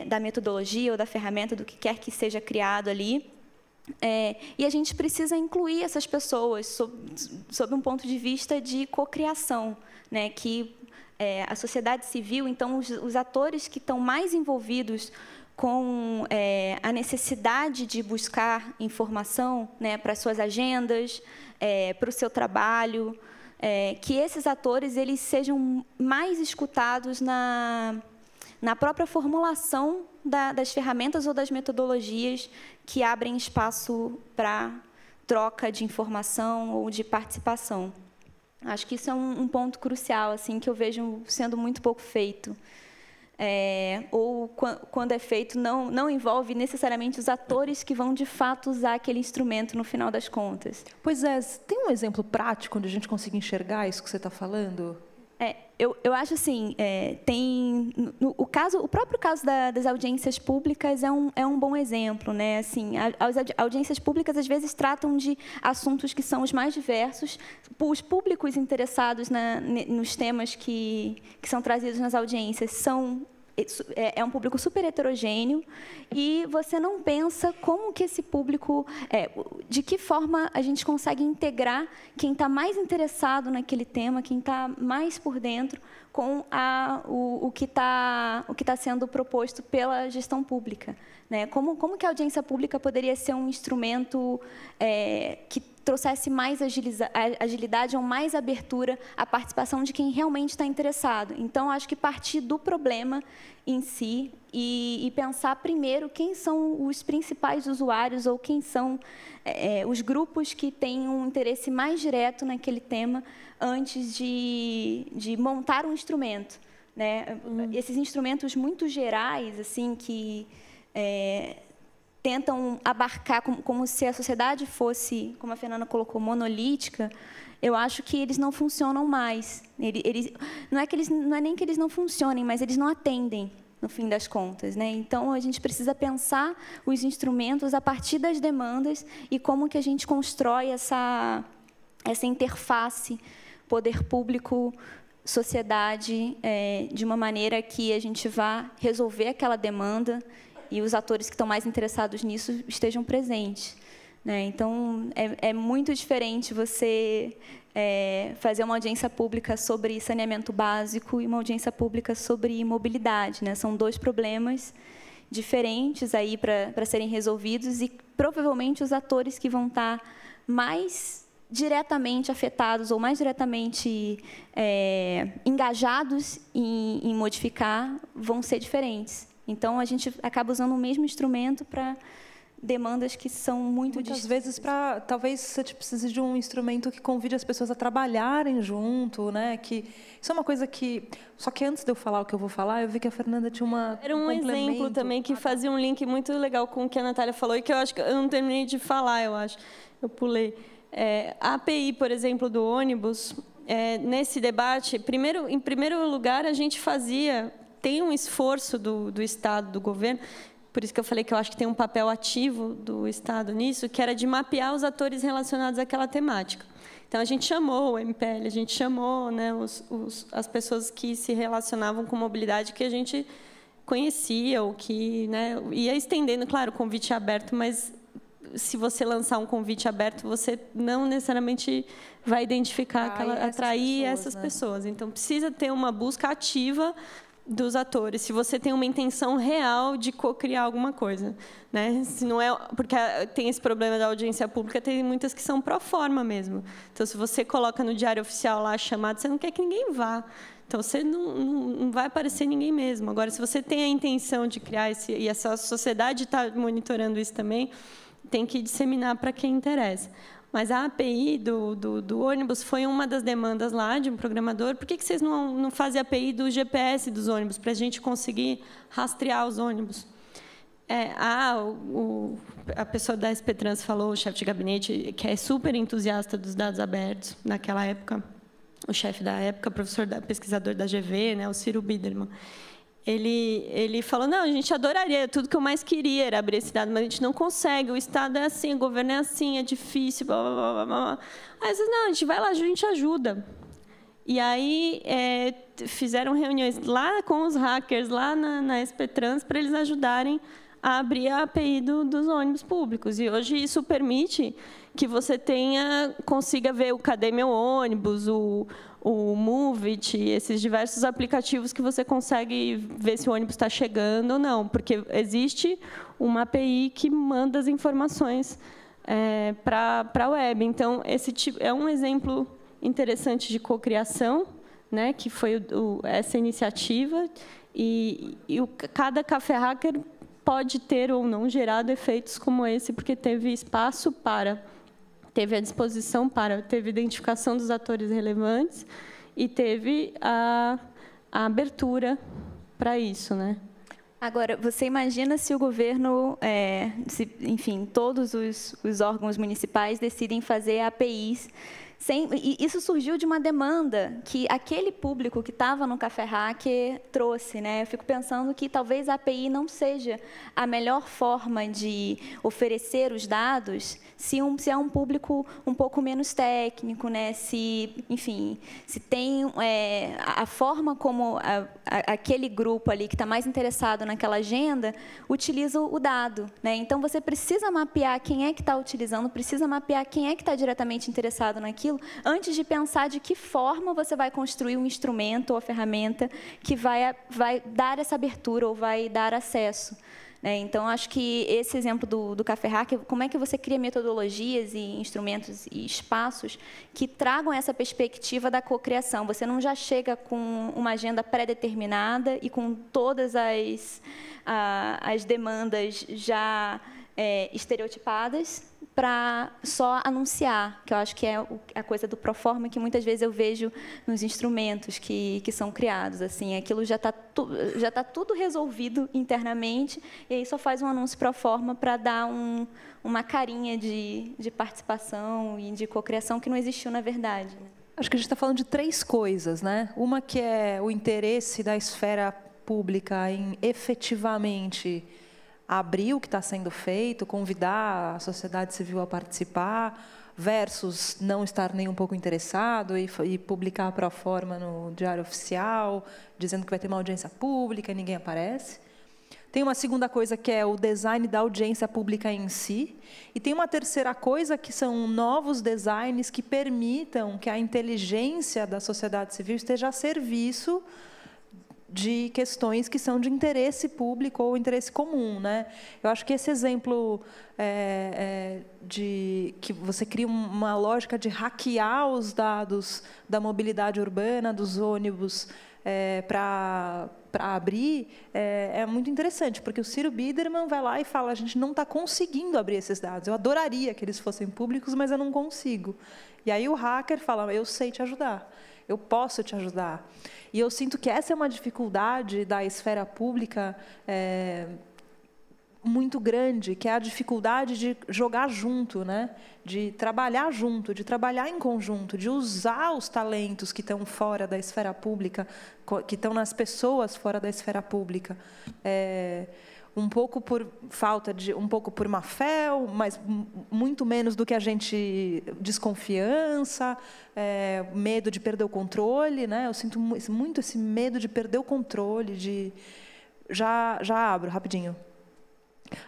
C: da metodologia ou da ferramenta, do que quer que seja criado ali. E a gente precisa incluir essas pessoas sob um ponto de vista de cocriação, né, que a sociedade civil, então, os atores que estão mais envolvidos com a necessidade de buscar informação, né, para suas agendas, para o seu trabalho, que esses atores eles sejam mais escutados na própria formulação das ferramentas ou das metodologias que abrem espaço para troca de informação ou de participação. Acho que isso é um ponto crucial, assim, que eu vejo sendo muito pouco feito. Ou, quando é feito, não envolve necessariamente os atores que vão, de fato, usar aquele instrumento no final das contas.
A: Pois é, tem um exemplo prático onde a gente consiga enxergar isso que você está falando?
C: Eu acho assim, o próprio caso das audiências públicas é um bom exemplo, né? Assim, as audiências públicas às vezes tratam de assuntos que são os mais diversos. Os públicos interessados nos temas que são trazidos nas audiências é um público super heterogêneo, e você não pensa como que esse público, de que forma a gente consegue integrar quem está mais interessado naquele tema, quem está mais por dentro, com o que está sendo proposto pela gestão pública, né? Como que a audiência pública poderia ser um instrumento que trouxesse mais agilidade ou mais abertura à participação de quem realmente está interessado. Então, acho que partir do problema em si e pensar primeiro quem são os principais usuários ou quem são os grupos que têm um interesse mais direto naquele tema antes de montar um instrumento, né? Esses instrumentos muito gerais, assim, que tentam abarcar como se a sociedade fosse, como a Fernanda colocou, monolítica, eu acho que eles não funcionam mais. Não é nem que eles não funcionem, mas eles não atendem, no fim das contas, né? Então, a gente precisa pensar os instrumentos a partir das demandas e como que a gente constrói essa interface poder público, sociedade, de uma maneira que a gente vá resolver aquela demanda e os atores que estão mais interessados nisso estejam presentes, né? Então, é muito diferente você fazer uma audiência pública sobre saneamento básico e uma audiência pública sobre mobilidade, né? São dois problemas diferentes aí para serem resolvidos, e provavelmente os atores que vão estar mais diretamente afetados ou mais diretamente engajados em modificar vão ser diferentes. Então, a gente acaba usando o mesmo instrumento para demandas que são
A: muitas vezes talvez você precise de um instrumento que convide as pessoas a trabalharem junto, né? Que isso é uma coisa que, só que antes de eu falar o que eu vou falar, eu vi que a Fernanda tinha
B: era um exemplo também que fazia um link muito legal com o que a Natália falou e que eu acho que eu não terminei de falar, eu pulei. A API, por exemplo, do ônibus, nesse debate, em primeiro lugar, a gente tem um esforço do Estado, do governo, por isso que eu falei que eu acho que tem um papel ativo do Estado nisso, que era de mapear os atores relacionados àquela temática. Então, a gente chamou o MPL, a gente chamou, né, as pessoas que se relacionavam com mobilidade que a gente conhecia, ou que, né, ia estendendo, claro, o convite aberto, mas se você lançar um convite aberto, você não necessariamente vai identificar, atrair essas pessoas. Então, precisa ter uma busca ativa dos atores, se você tem uma intenção real de co-criar alguma coisa, né? Se não é, porque tem esse problema da audiência pública, tem muitas que são pro forma mesmo. Então, se você coloca no Diário Oficial lá a chamada, você não quer que ninguém vá. Então, você não vai aparecer ninguém mesmo. Agora, se você tem a intenção de criar e essa sociedade está monitorando isso também, tem que disseminar para quem interessa. Mas a API do ônibus foi uma das demandas lá de um programador. Por que vocês não fazem a API do GPS dos ônibus, para a gente conseguir rastrear os ônibus? A pessoa da SP Trans falou, o chefe de gabinete, que é super entusiasta dos dados abertos naquela época, o chefe da época, pesquisador da GV, né, o Ciro Biderman. Ele falou, não, a gente adoraria, tudo que eu mais queria era abrir esse dado, mas a gente não consegue, o Estado é assim, o governo é assim, é difícil, blá, blá, blá, blá. Aí eu não, a gente vai lá, a gente ajuda. E aí fizeram reuniões lá com os hackers, lá na SP Trans, para eles ajudarem a abrir a API dos ônibus públicos. E hoje isso permite que você consiga ver o Cadê Meu Ônibus, o Movit, esses diversos aplicativos que você consegue ver se o ônibus está chegando ou não, porque existe uma API que manda as informações para a web. Então, esse é um exemplo interessante de cocriação, né, que foi essa iniciativa, e cada café hacker pode ter ou não gerado efeitos como esse, porque teve espaço teve a disposição teve identificação dos atores relevantes e teve a abertura para isso, né?
C: Agora, você imagina se o governo, enfim, todos os órgãos municipais decidem fazer APIs. E isso surgiu de uma demanda que aquele público que estava no Café Hacker trouxe, né? Eu fico pensando que talvez a API não seja a melhor forma de oferecer os dados se é um público um pouco menos técnico, né? Enfim, se tem a forma como aquele grupo ali que está mais interessado naquela agenda utiliza o dado, né? Então, você precisa mapear quem é que está utilizando, precisa mapear quem é que está diretamente interessado naquilo, antes de pensar de que forma você vai construir um instrumento ou a ferramenta que vai dar essa abertura ou vai dar acesso. Então, acho que esse exemplo do Café Hacker, como é que você cria metodologias e instrumentos e espaços que tragam essa perspectiva da cocriação? Você não já chega com uma agenda pré-determinada e com todas as demandas já estereotipadas para só anunciar, que eu acho que é a coisa do proforma que muitas vezes eu vejo nos instrumentos que são criados. Assim, aquilo já está tudo resolvido internamente, e aí só faz um anúncio proforma para dar uma carinha de participação e de cocriação que não existiu na verdade. Né?
A: Acho que a gente está falando de 3 coisas, né? Uma que é o interesse da esfera pública em efetivamente abrir o que está sendo feito, convidar a sociedade civil a participar, versus não estar nem um pouco interessado e publicar pro forma no Diário Oficial, dizendo que vai ter uma audiência pública e ninguém aparece. Tem uma segunda coisa, que é o design da audiência pública em si. E tem uma terceira coisa, que são novos designs que permitam que a inteligência da sociedade civil esteja a serviço de questões que são de interesse público ou interesse comum, né? Eu acho que esse exemplo de que você cria uma lógica de hackear os dados da mobilidade urbana, dos ônibus, para abrir, é muito interessante, porque o Ciro Biderman vai lá e fala: a gente não está conseguindo abrir esses dados. Eu adoraria que eles fossem públicos, mas eu não consigo. E aí o hacker fala: eu sei te ajudar. Eu posso te ajudar. E eu sinto que essa é uma dificuldade da esfera pública muito grande, que é a dificuldade de jogar junto, né? De trabalhar junto, de trabalhar em conjunto, de usar os talentos que estão fora da esfera pública, que estão nas pessoas fora da esfera pública. Um pouco por falta de, um pouco por má fé, mas muito menos do que a gente desconfiança, medo de perder o controle, né? Eu sinto muito esse medo de perder o controle, já abro rapidinho.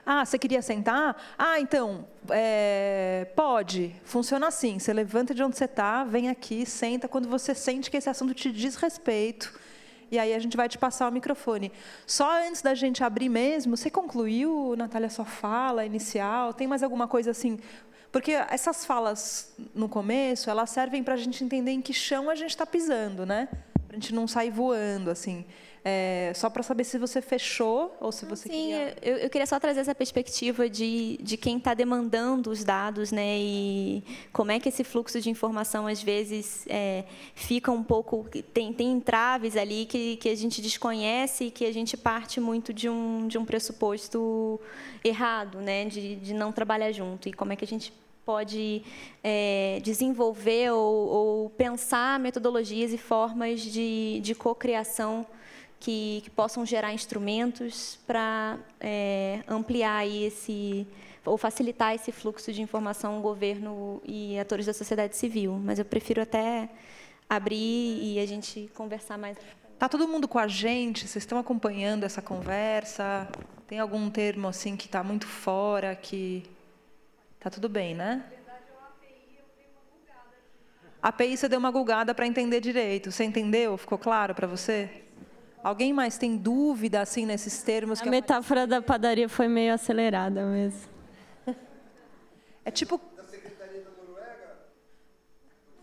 A: Ah, você queria sentar? Ah, então, pode. Funciona assim. Você levanta de onde você está, vem aqui, senta quando você sente que esse assunto te diz respeito. E aí a gente vai te passar o microfone. Só antes da gente abrir mesmo, você concluiu, Natália, sua fala inicial? Tem mais alguma coisa assim? Porque essas falas no começo, elas servem para a gente entender em que chão a gente está pisando, né? Para a gente não sair voando, assim. Só para saber se você fechou ou se você queria...
C: Eu queria só trazer essa perspectiva de quem está demandando os dados, né? E como é que esse fluxo de informação, às vezes, fica um pouco... Tem entraves ali que a gente desconhece e que a gente parte muito de um pressuposto errado, né? De não trabalhar junto. E como é que a gente pode desenvolver ou pensar metodologias e formas de cocriação que possam gerar instrumentos para ampliar aí ou facilitar esse fluxo de informação ao governo e atores da sociedade civil. Mas eu prefiro até abrir e a gente conversar mais.
A: Está todo mundo com a gente? Vocês estão acompanhando essa conversa? Tem algum termo assim que está muito fora, que está tudo bem, né? A API você deu uma gulgada para entender direito. Você entendeu? Ficou claro para você? Alguém mais tem dúvida assim nesses termos?
B: A metáfora da padaria foi meio acelerada mesmo.
A: É tipo...
D: Da Secretaria da Noruega?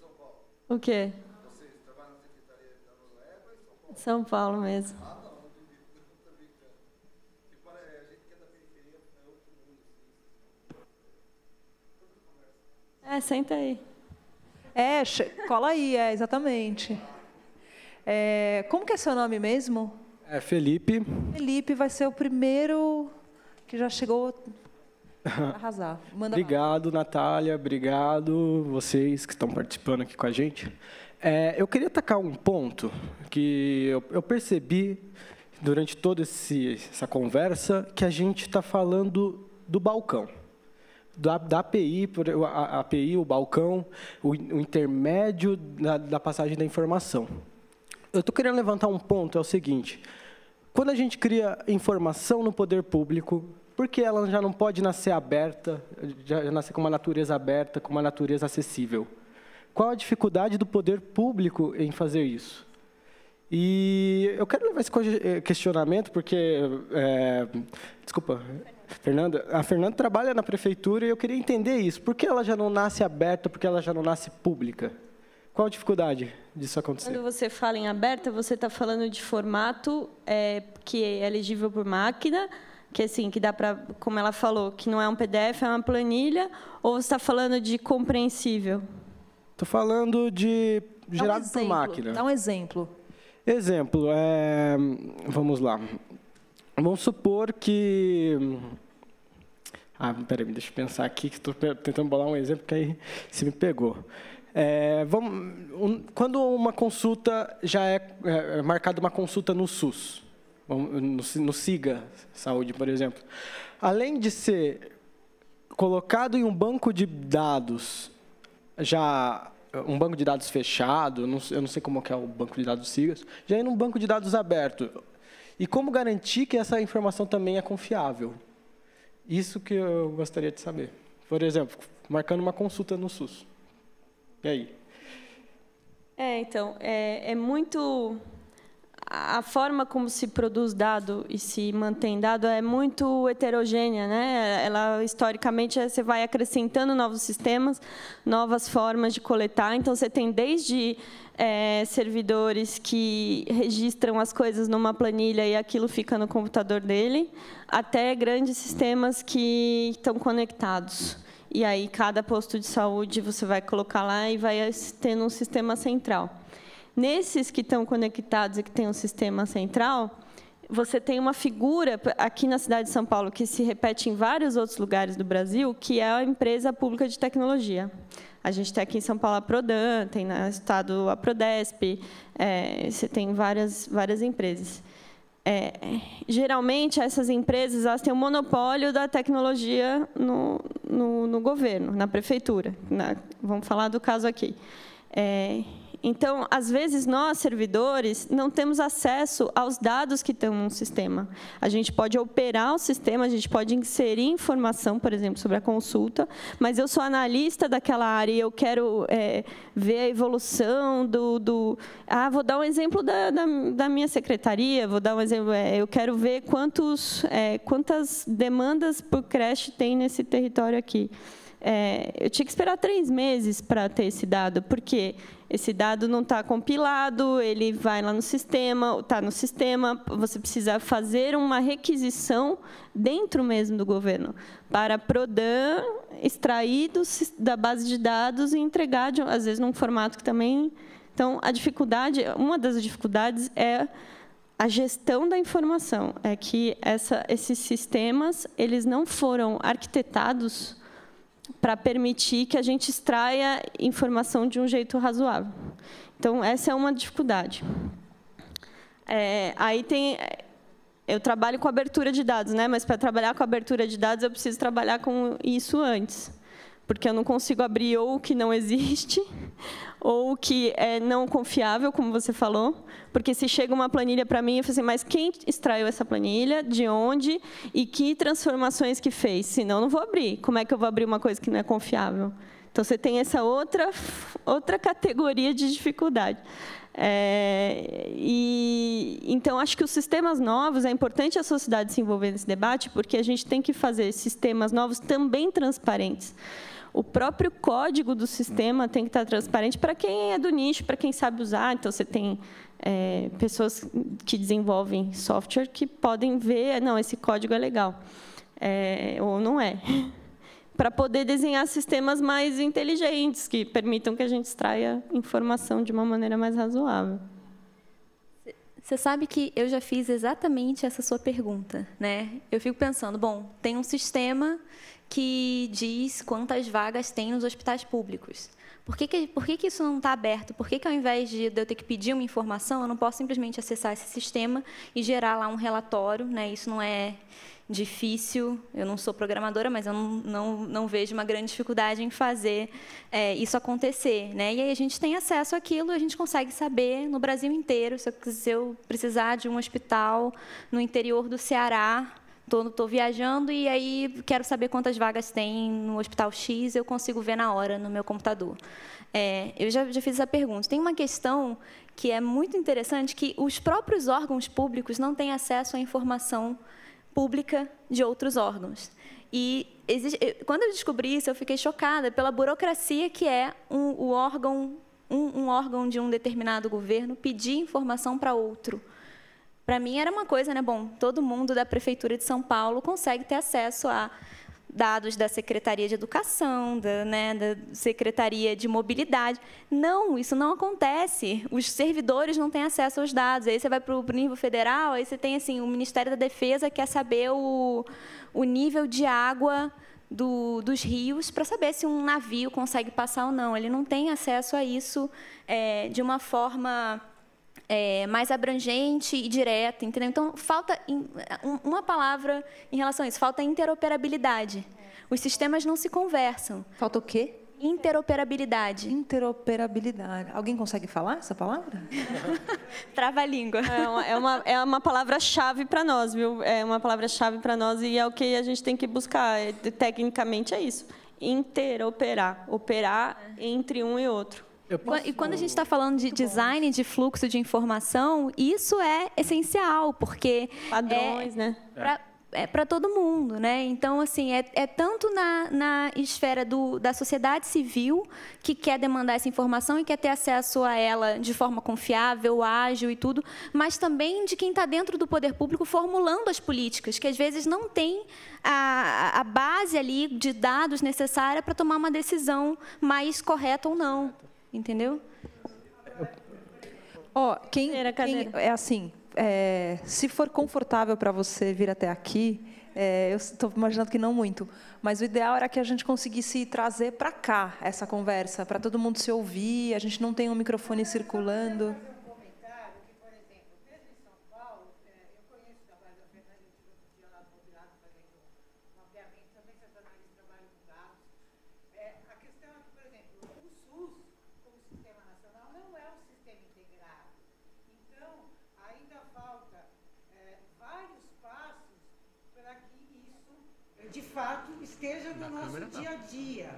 D: São Paulo.
B: O quê?
D: Você trabalha na Secretaria da Noruega ou em São Paulo?
B: São Paulo mesmo.
D: Ah, não duvido, não estou brincando. Tipo, a gente que é da periferia é outro mundo, assim.
B: Senta aí.
A: Cola aí, exatamente. Como que é seu nome mesmo?
E: Felipe.
A: Felipe vai ser o primeiro que já chegou a arrasar.
E: Obrigado, Natália. Obrigado vocês que estão participando aqui com a gente. Eu queria tacar um ponto que eu percebi durante toda essa conversa, que a gente está falando do balcão. Da API, a API, o balcão, o intermédio da passagem da informação. Eu estou querendo levantar um ponto, é o seguinte. Quando a gente cria informação no poder público, por que ela já não pode nascer aberta, já nascer com uma natureza aberta, com uma natureza acessível? Qual a dificuldade do poder público em fazer isso? E eu quero levar esse questionamento, porque... desculpa, Fernanda. A Fernanda trabalha na prefeitura e eu queria entender isso. Por que ela já não nasce aberta, por que ela já não nasce pública? Qual a dificuldade disso acontecer?
B: Quando você fala em aberta, você está falando de formato que é elegível por máquina, que assim, que dá para, como ela falou, que não é um PDF, é uma planilha, ou você está falando de compreensível?
E: Estou falando de gerado por máquina.
A: Dá um exemplo.
E: Exemplo, vamos lá. Vamos supor que... peraí, deixa eu pensar aqui, que estou tentando bolar um exemplo, que aí você me pegou. Quando uma consulta já é marcada uma consulta no SUS, no SIGA Saúde, por exemplo, além de ser colocado em um banco de dados, um banco de dados fechado, eu não sei como é o banco de dados SIGA, já é num banco de dados aberto. E como garantir que essa informação também é confiável? Isso que eu gostaria de saber. Por exemplo, marcando uma consulta no SUS. E aí?
B: Então, é muito... A forma como se produz dado e se mantém dado é muito heterogênea, né? Ela, historicamente, você vai acrescentando novos sistemas, novas formas de coletar. Então, você tem desde servidores que registram as coisas numa planilha e aquilo fica no computador dele, até grandes sistemas que estão conectados. E aí, cada posto de saúde você vai colocar lá e vai tendo um sistema central. Nesses que estão conectados e que tem um sistema central, você tem uma figura aqui na cidade de São Paulo que se repete em vários outros lugares do Brasil, que é a empresa pública de tecnologia. A gente tem aqui em São Paulo a Prodan, tem no estado a Prodesp, você tem várias empresas. Geralmente, essas empresas elas têm um monopólio da tecnologia no governo, na prefeitura. Vamos falar do caso aqui. Então, às vezes, nós, servidores, não temos acesso aos dados que estão no sistema. A gente pode operar o sistema, a gente pode inserir informação, por exemplo, sobre a consulta, mas eu sou analista daquela área e eu quero ver a evolução vou dar um exemplo da minha secretaria, vou dar um exemplo, eu quero ver quantas demandas por creche tem nesse território aqui. Eu tinha que esperar 3 meses para ter esse dado, porque esse dado não está compilado, ele vai lá no sistema, está no sistema, você precisa fazer uma requisição dentro mesmo do governo, para a Prodan extrair da base de dados e entregar, às vezes, num formato que também... Então, uma das dificuldades é a gestão da informação, é que esses sistemas eles não foram arquitetados para permitir que a gente extraia informação de um jeito razoável. Então, essa é uma dificuldade. Eu trabalho com abertura de dados, né? Mas, para trabalhar com abertura de dados, eu preciso trabalhar com isso antes, porque eu não consigo abrir ou o que não existe, ou o que é não confiável, como você falou, porque se chega uma planilha para mim, eu falo assim, mas quem extraiu essa planilha, de onde e que transformações que fez? Senão, eu não vou abrir. Como é que eu vou abrir uma coisa que não é confiável? Então, você tem essa outra categoria de dificuldade. Então, acho que os sistemas novos, é importante a sociedade se envolver nesse debate, porque a gente tem que fazer sistemas novos também transparentes. O próprio código do sistema tem que estar transparente para quem é do nicho, para quem sabe usar. Então, você tem pessoas que desenvolvem software que podem ver, não, esse código é legal, ou não é. Para poder desenhar sistemas mais inteligentes, que permitam que a gente extraia informação de uma maneira mais razoável.
C: Você sabe que eu já fiz exatamente essa sua pergunta, né? Eu fico pensando, bom, tem um sistema que diz quantas vagas tem nos hospitais públicos. Por que isso não está aberto? Por que ao invés de eu ter que pedir uma informação, eu não posso simplesmente acessar esse sistema e gerar lá um relatório, né? Isso não é difícil, eu não sou programadora, mas eu não vejo uma grande dificuldade em fazer isso acontecer, né? E aí a gente tem acesso àquilo, a gente consegue saber no Brasil inteiro, se eu precisar de um hospital no interior do Ceará, estou viajando e aí quero saber quantas vagas tem no hospital X, eu consigo ver na hora no meu computador. Eu já fiz essa pergunta. Tem uma questão que é muito interessante, que os próprios órgãos públicos não têm acesso à informação pública de outros órgãos. E quando eu descobri isso, eu fiquei chocada pela burocracia que é um órgão de um determinado governo pedir informação para outro. Para mim era uma coisa, né? Bom, todo mundo da Prefeitura de São Paulo consegue ter acesso a dados da Secretaria de Educação, da Secretaria de Mobilidade. Não, isso não acontece. Os servidores não têm acesso aos dados. Aí você vai para o nível federal, aí você tem assim, o Ministério da Defesa quer saber o nível de água dos rios para saber se um navio consegue passar ou não. Ele não tem acesso a isso de uma forma mais abrangente e direta, entendeu? Então, falta uma palavra em relação a isso, falta interoperabilidade. Os sistemas não se conversam.
A: Falta o quê?
C: Interoperabilidade.
A: Interoperabilidade. Alguém consegue falar essa palavra?
C: Trava-língua.
B: É uma palavra-chave para nós, viu? É uma palavra-chave para nós e é o que a gente tem que buscar. Tecnicamente é isso. Interoperar. Operar entre um e outro.
C: E quando a gente está falando de design de fluxo de informação, isso é essencial, porque
B: padrões, né?
C: Para todo mundo, né? Então, assim, tanto na esfera da sociedade civil, que quer demandar essa informação e quer ter acesso a ela de forma confiável, ágil e tudo, mas também de quem está dentro do poder público formulando as políticas, que às vezes não tem a base ali de dados necessária para tomar uma decisão mais correta ou não. Entendeu?
A: É assim, se for confortável para você vir até aqui, eu estou imaginando que não muito, mas o ideal era que a gente conseguisse trazer para cá essa conversa, para todo mundo se ouvir, a gente não tem um microfone circulando.
F: A questão é que, por exemplo, o SUS, como sistema nacional, não é o no nosso dia a dia,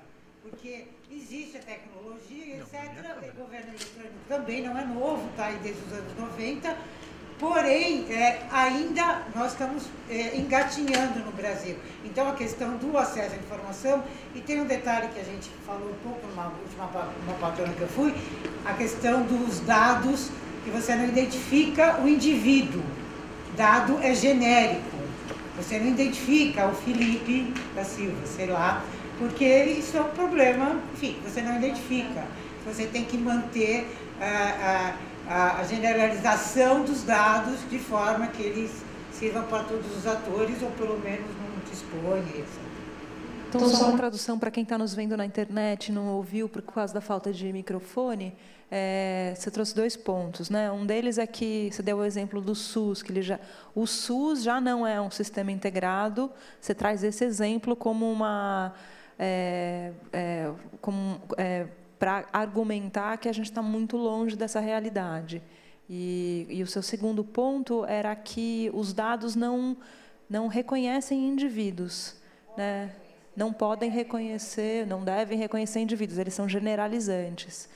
F: porque existe a tecnologia, etc. O governo eletrônico também não é novo, está aí desde os anos 90, porém, ainda nós estamos engatinhando no Brasil. Então, a questão do acesso à informação, e tem um detalhe que a gente falou um pouco numa última patrona que eu fui, a questão dos dados, que você não identifica o indivíduo. Dado é genérico. Você não identifica o Felipe da Silva, sei lá, porque isso é um problema, enfim, você não identifica. Você tem que manter a generalização dos dados de forma que eles sirvam para todos os atores, ou pelo menos não dispõe, etc.
A: Então, só uma tradução para quem está nos vendo na internet e não ouviu por causa da falta de microfone. Você trouxe 2 pontos, né? Um deles é que você deu o exemplo do SUS, que o SUS já não é um sistema integrado. Você traz esse exemplo como uma para argumentar que a gente está muito longe dessa realidade. E o seu segundo ponto era que os dados não reconhecem indivíduos, né? Não podem reconhecer, não devem reconhecer indivíduos, eles são generalizantes.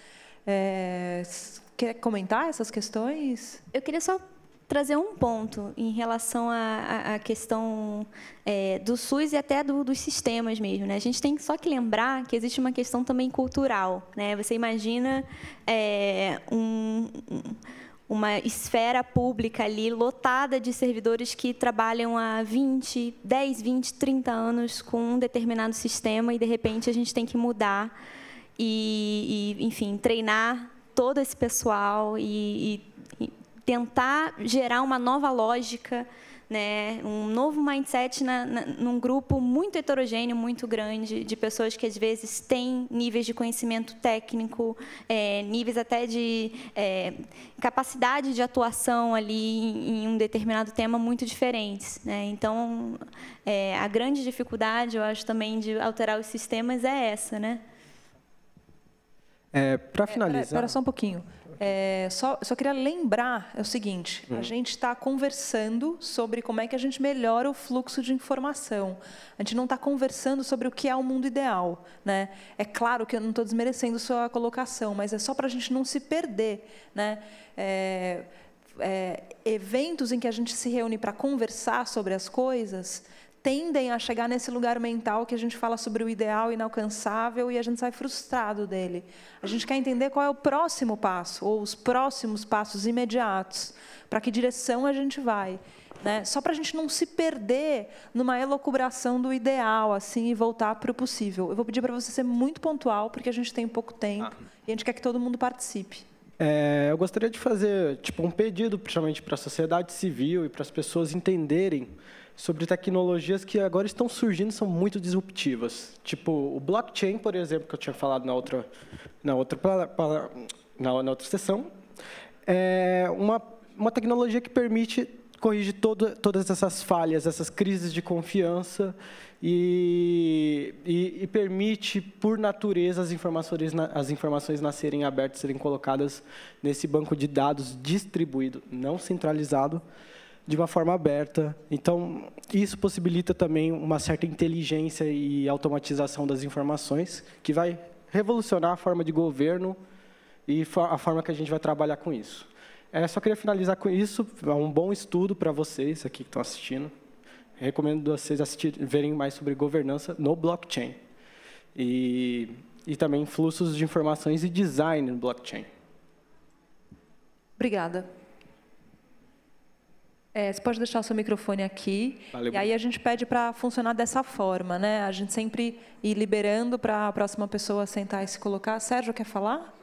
A: Quer comentar essas questões?
C: Eu queria só trazer um ponto em relação à questão do SUS e até dos sistemas mesmo, né? A gente tem só que lembrar que existe uma questão também cultural, né? Você imagina uma esfera pública ali lotada de servidores que trabalham há 10, 20, 30 anos com um determinado sistema e, de repente, a gente tem que mudar e enfim, treinar todo esse pessoal e tentar gerar uma nova lógica, né, um novo mindset num grupo muito heterogêneo, muito grande, de pessoas que, às vezes, têm níveis de conhecimento técnico, níveis até de capacidade de atuação ali em um determinado tema muito diferentes, né? Então, a grande dificuldade, eu acho, também de alterar os sistemas é essa, né?
E: Para finalizar...
A: Espera só um pouquinho. Só queria lembrar o seguinte, a gente está conversando sobre como é que a gente melhora o fluxo de informação. A gente não está conversando sobre o que é o mundo ideal, né? É claro que eu não estou desmerecendo sua colocação, mas é só para a gente não se perder, né? Eventos em que a gente se reúne para conversar sobre as coisas tendem a chegar nesse lugar mental que a gente fala sobre o ideal inalcançável e a gente sai frustrado dele. A gente quer entender qual é o próximo passo, ou os próximos passos imediatos, para que direção a gente vai, né? Só para a gente não se perder numa elucubração do ideal assim, e voltar para o possível. Eu vou pedir para você ser muito pontual, porque a gente tem pouco tempo e a gente quer que todo mundo participe.
E: Eu gostaria de fazer um pedido, principalmente para a sociedade civil e para as pessoas entenderem sobre tecnologias que agora estão surgindo, são muito disruptivas. Tipo, o blockchain, por exemplo, que eu tinha falado na outra sessão, é uma tecnologia que corrige todas essas falhas, essas crises de confiança e permite, por natureza, as informações nascerem abertas, serem colocadas nesse banco de dados distribuído, não centralizado, de uma forma aberta. Então, isso possibilita também uma certa inteligência e automatização das informações, que vai revolucionar a forma de governo e a forma que a gente vai trabalhar com isso. Só queria finalizar com isso. É um bom estudo para vocês aqui que estão assistindo. Recomendo vocês verem mais sobre governança no blockchain. E também fluxos de informações e design no blockchain.
A: Obrigada. Você pode deixar o seu microfone aqui.
E: Valeu.
A: E aí a gente pede para funcionar dessa forma, né? A gente sempre ir liberando para a próxima pessoa sentar e se colocar. Sérgio, quer falar?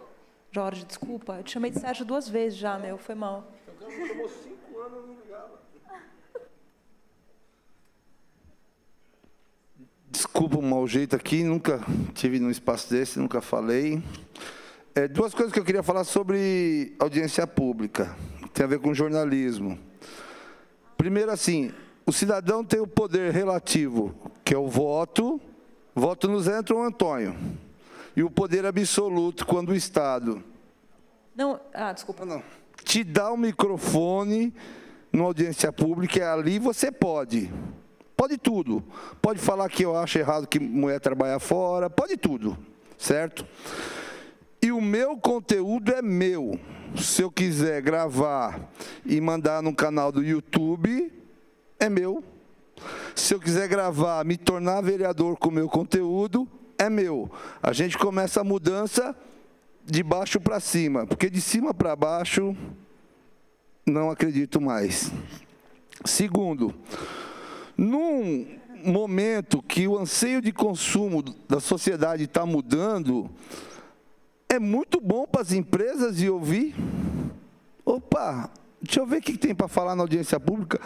A: Jorge, desculpa. Eu te chamei de Sérgio 2 vezes já, foi mal.
D: O cara me chamou 5 anos, eu não ligava. Desculpa o mau jeito aqui, nunca tive num espaço desse, nunca falei. 2 coisas que eu queria falar sobre audiência pública, tem a ver com jornalismo. Primeiro, assim, o cidadão tem o poder relativo, que é o voto no Zé Antônio Antônio, e o poder absoluto, quando o Estado...
A: Não, desculpa.
D: Não. Te dá o microfone numa audiência pública, e ali você pode Pode tudo. Pode falar que eu acho errado que mulher trabalha fora, pode tudo, certo? E o meu conteúdo é meu. Se eu quiser gravar e mandar no canal do YouTube, é meu. Se eu quiser gravar, me tornar vereador com o meu conteúdo, é meu. A gente começa a mudança de baixo para cima, porque de cima para baixo, não acredito mais. Segundo, num momento que o anseio de consumo da sociedade está mudando, é muito bom para as empresas de ouvir. Opa, deixa eu ver o que tem para falar na audiência pública.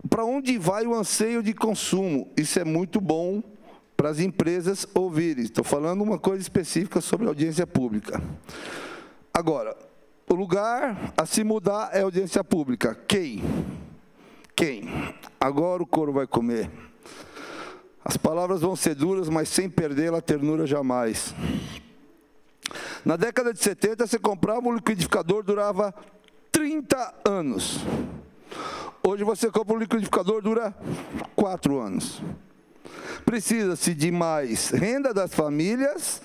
D: Para onde vai o anseio de consumo? Isso é muito bom para as empresas ouvirem. Estou falando uma coisa específica sobre a audiência pública. Agora, o lugar a se mudar é a audiência pública. Quem? Quem? Agora o couro vai comer. As palavras vão ser duras, mas sem perder a ternura jamais. Na década de 70, você comprava um liquidificador, durava 30 anos. Hoje você compra um liquidificador, dura 4 anos. Precisa-se de mais renda das famílias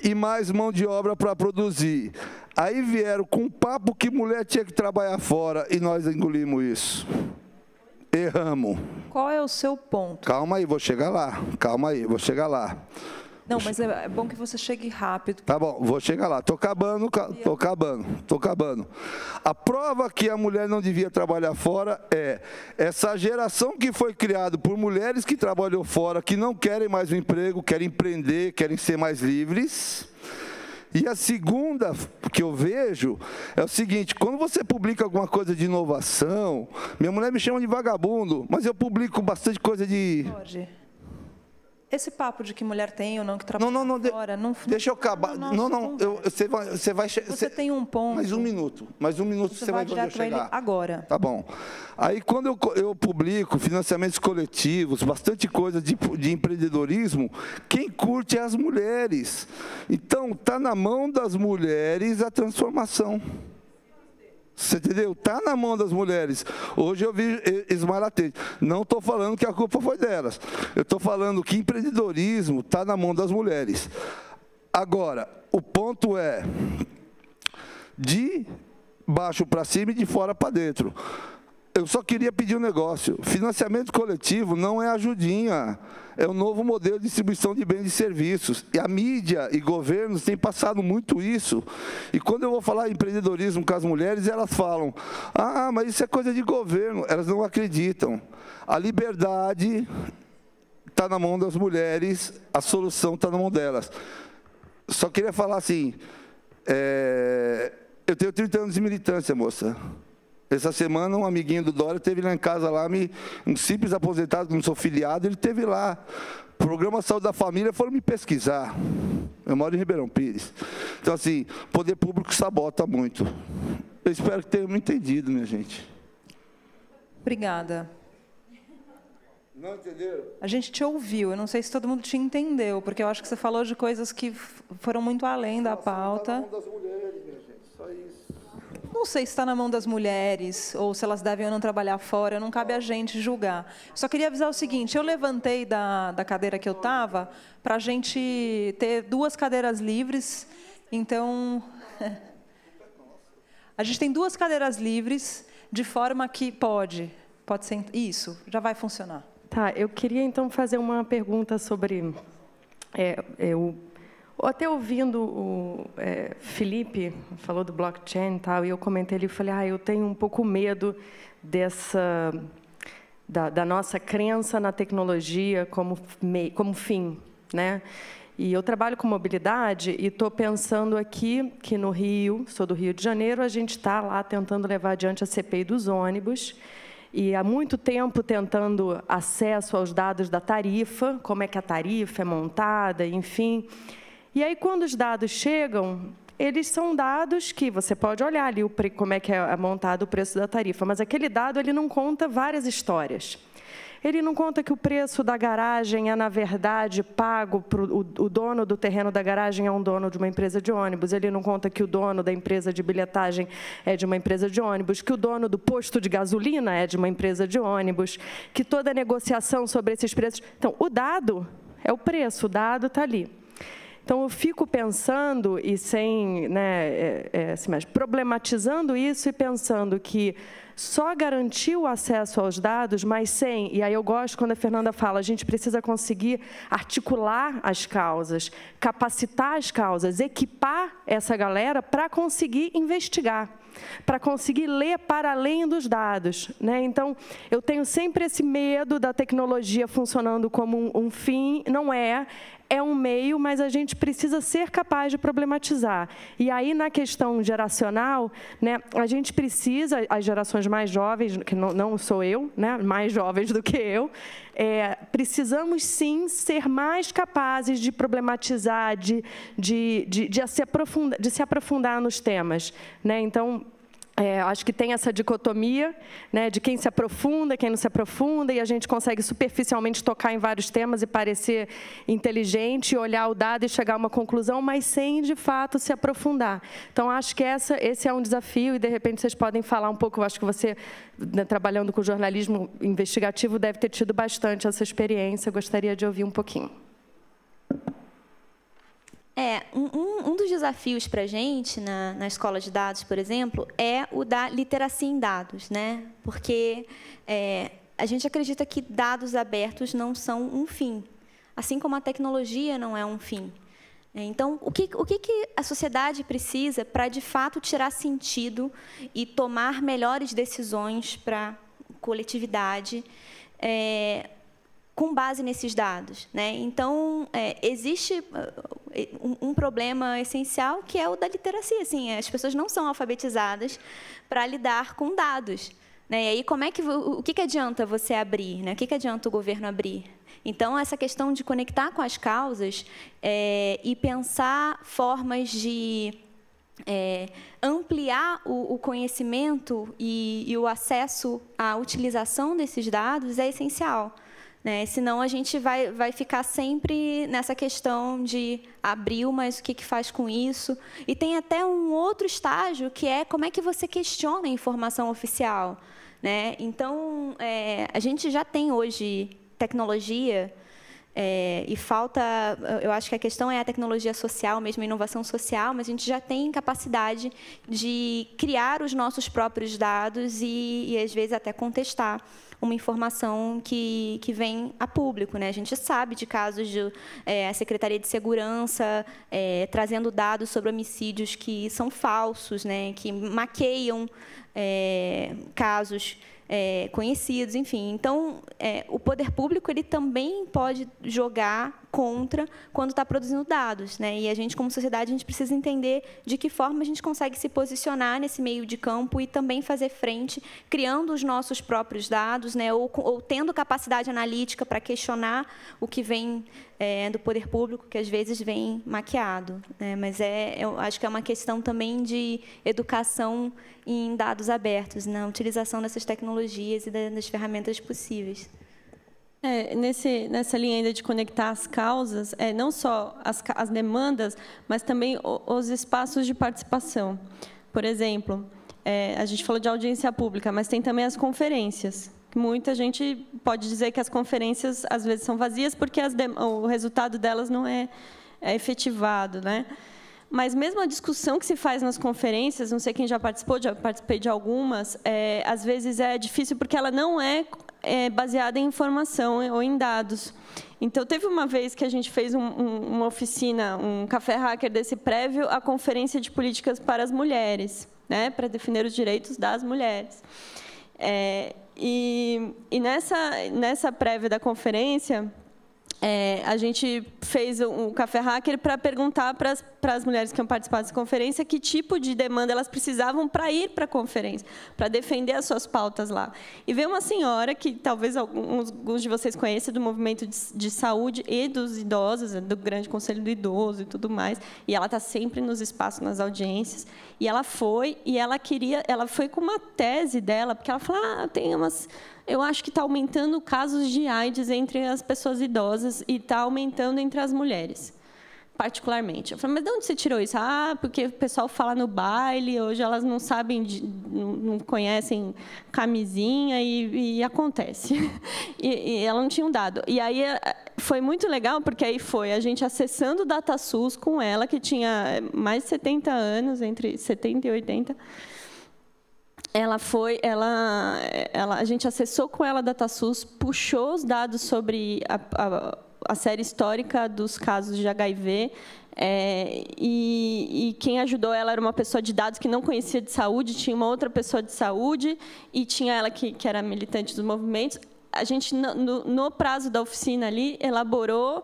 D: e mais mão de obra para produzir. Aí vieram com um papo que mulher tinha que trabalhar fora e nós engolimos isso. Erramos.
A: Qual é o seu ponto?
D: Calma aí, vou chegar lá. Calma aí, vou chegar lá.
A: Não, mas é bom que você chegue rápido.
D: Tá bom, vou chegar lá. Tô acabando. A prova que a mulher não devia trabalhar fora é essa geração que foi criada por mulheres que trabalham fora, que não querem mais um emprego, querem empreender, querem ser mais livres. E a segunda que eu vejo é o seguinte: quando você publica alguma coisa de inovação, minha mulher me chama de vagabundo, mas eu publico bastante coisa de...
A: Jorge, esse papo de que mulher tem ou não que trabalha fora... Não,
D: deixa eu acabar. Você vai...
A: Você tem um ponto.
D: Mais um minuto você vai
A: direto para ele agora.
D: Tá bom. Aí, quando eu publico financiamentos coletivos, bastante coisa de empreendedorismo, quem curte é as mulheres. Então, está na mão das mulheres a transformação. Você entendeu? Está na mão das mulheres. Hoje eu vi esmaratete. Não estou falando que a culpa foi delas. Eu estou falando que empreendedorismo está na mão das mulheres. Agora, o ponto é de baixo para cima e de fora para dentro. Eu só queria pedir um negócio. Financiamento coletivo não é ajudinha. É o novo modelo de distribuição de bens e serviços. E a mídia e governos têm passado muito isso. E quando eu vou falar em empreendedorismo com as mulheres, elas falam: ah, mas isso é coisa de governo. Elas não acreditam. A liberdade está na mão das mulheres, a solução está na mão delas. Só queria falar assim, eu tenho 30 anos de militância, moça. Essa semana, um amiguinho do Dória esteve lá em casa, um simples aposentado, que não sou filiado, ele esteve lá. Programa Saúde da Família, foram me pesquisar. Eu moro em Ribeirão Pires. Então, assim, o poder público sabota muito. Eu espero que tenham me entendido, minha gente.
A: Obrigada.
D: Não entenderam?
A: A gente te ouviu, eu não sei se todo mundo te entendeu, porque eu acho que você falou de coisas que foram muito além da pauta.
D: Está na mão das mulheres, minha gente, só isso.
A: Não sei se está na mão das mulheres, ou se elas devem ou não trabalhar fora, não cabe a gente julgar. Só queria avisar o seguinte: eu levantei da cadeira que eu estava para a gente ter 2 cadeiras livres, então... A gente tem 2 cadeiras livres, de forma que pode ser... Isso, já vai funcionar.
G: Tá, eu queria, então, fazer uma pergunta sobre... Até ouvindo o Felipe, falou do blockchain e tal, e eu comentei, ele falei, eu tenho um pouco medo da nossa crença na tecnologia como fim, né? E eu trabalho com mobilidade e estou pensando aqui que no Rio, sou do Rio de Janeiro, a gente está lá tentando levar adiante a CPI dos ônibus, e há muito tempo tentando acesso aos dados da tarifa, como é que a tarifa é montada, enfim... E aí, quando os dados chegam, eles são dados que você pode olhar ali como é que é montado o preço da tarifa, mas aquele dado ele não conta várias histórias. Ele não conta que o preço da garagem é, na verdade, pago para o dono do terreno da garagem é um dono de uma empresa de ônibus. Ele não conta que o dono da empresa de bilhetagem é de uma empresa de ônibus, que o dono do posto de gasolina é de uma empresa de ônibus, que toda a negociação sobre esses preços... Então, o dado é o preço, o dado está ali. Então, eu fico pensando, e sem, assim, mas problematizando isso e pensando que só garantir o acesso aos dados, mas sem, e aí eu gosto quando a Fernanda fala, a gente precisa conseguir articular as causas, capacitar as causas, equipar essa galera para conseguir investigar, para conseguir ler para além dos dados, né? Então, eu tenho sempre esse medo da tecnologia funcionando como um fim, não é um meio, mas a gente precisa ser capaz de problematizar. E aí, na questão geracional, né, a gente precisa, as gerações mais jovens, que não sou eu, né, mais jovens do que eu, precisamos, sim, ser mais capazes de problematizar, de se aprofundar nos temas, né? Então, acho que tem essa dicotomia, né, de quem se aprofunda, quem não se aprofunda, e a gente consegue superficialmente tocar em vários temas e parecer inteligente, olhar o dado e chegar a uma conclusão, mas sem, de fato, se aprofundar. Então, acho que esse é um desafio, e, de repente, vocês podem falar um pouco, eu acho que você, né, trabalhando com jornalismo investigativo, deve ter tido bastante essa experiência, eu gostaria de ouvir um pouquinho.
C: Um dos desafios para a gente, na escola de dados, por exemplo, é o da literacia em dados, né? Porque a gente acredita que dados abertos não são um fim, assim como a tecnologia não é um fim. Então, o que a sociedade precisa para, de fato, tirar sentido e tomar melhores decisões para a coletividade, com base nesses dados, né? Então, existe um problema essencial, que é o da literacia. Assim, as pessoas não são alfabetizadas para lidar com dados, né? E aí, o que adianta você abrir, né? O que adianta o governo abrir? Então, essa questão de conectar com as causas e pensar formas de ampliar o conhecimento e o acesso à utilização desses dados é essencial. Senão, a gente vai ficar sempre nessa questão de abriu, mas o que faz com isso? E tem até um outro estágio, que é como é que você questiona a informação oficial, né? Então, a gente já tem hoje tecnologia, e falta, eu acho que a questão é a tecnologia social, mesmo a inovação social, mas a gente já tem capacidade de criar os nossos próprios dados e às vezes, até contestar uma informação que vem a público, né? A gente sabe de casos de a Secretaria de Segurança trazendo dados sobre homicídios que são falsos, né? Que maqueiam casos conhecidos, enfim. Então, o poder público ele também pode jogar contra quando está produzindo dados, né? E a gente, como sociedade, a gente precisa entender de que forma a gente consegue se posicionar nesse meio de campo e também fazer frente, criando os nossos próprios dados, né? Ou tendo capacidade analítica para questionar o que vem do poder público, que às vezes vem maquiado, né? Mas eu acho que é uma questão também de educação em dados abertos, na utilização dessas tecnologias e das ferramentas possíveis.
B: Nessa linha ainda de conectar as causas, não só as demandas, mas também os espaços de participação. Por exemplo, a gente falou de audiência pública, mas tem também as conferências. Muita gente pode dizer que as conferências, às vezes, são vazias porque o resultado delas não é efetivado, né? Mas mesmo a discussão que se faz nas conferências, não sei quem já participou, já participei de algumas, às vezes é difícil porque ela não é baseada em informação ou em dados. Então, teve uma vez que a gente fez uma oficina, um café hacker desse prévio à Conferência de Políticas para as Mulheres, né, para defender os direitos das mulheres. E nessa prévia da conferência, a gente fez o Café Hacker para perguntar para as mulheres que iam participar dessa conferência que tipo de demanda elas precisavam para ir para a conferência, para defender as suas pautas lá. E veio uma senhora que talvez alguns de vocês conheçam, do movimento de saúde e dos idosos, do Grande Conselho do Idoso e tudo mais, e ela está sempre nos espaços, nas audiências, e ela foi com uma tese dela, porque ela falou, eu acho que está aumentando casos de AIDS entre as pessoas idosas e está aumentando entre as mulheres, particularmente. Eu falei, mas de onde você tirou isso? Porque o pessoal fala no baile, hoje elas não sabem, não conhecem camisinha e acontece. E ela não tinha um dado. E aí foi muito legal, porque aí foi a gente acessando o DataSUS com ela, que tinha mais de 70 anos, entre 70 e 80. A gente acessou com ela a DataSUS, puxou os dados sobre a série histórica dos casos de HIV, e quem ajudou ela era uma pessoa de dados que não conhecia de saúde, tinha uma outra pessoa de saúde, e tinha ela que era militante dos movimentos. A gente, no prazo da oficina ali, elaborou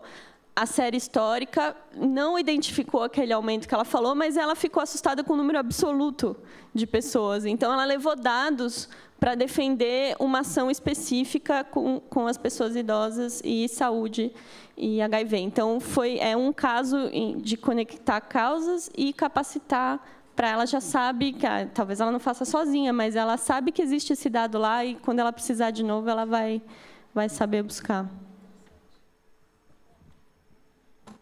B: a série histórica, não identificou aquele aumento que ela falou, mas ela ficou assustada com o número absoluto de pessoas. Então, ela levou dados para defender uma ação específica com as pessoas idosas e saúde e HIV. Então, é um caso de conectar causas e capacitar, para ela já sabe, que talvez ela não faça sozinha, mas ela sabe que existe esse dado lá e, quando ela precisar de novo, ela vai saber buscar.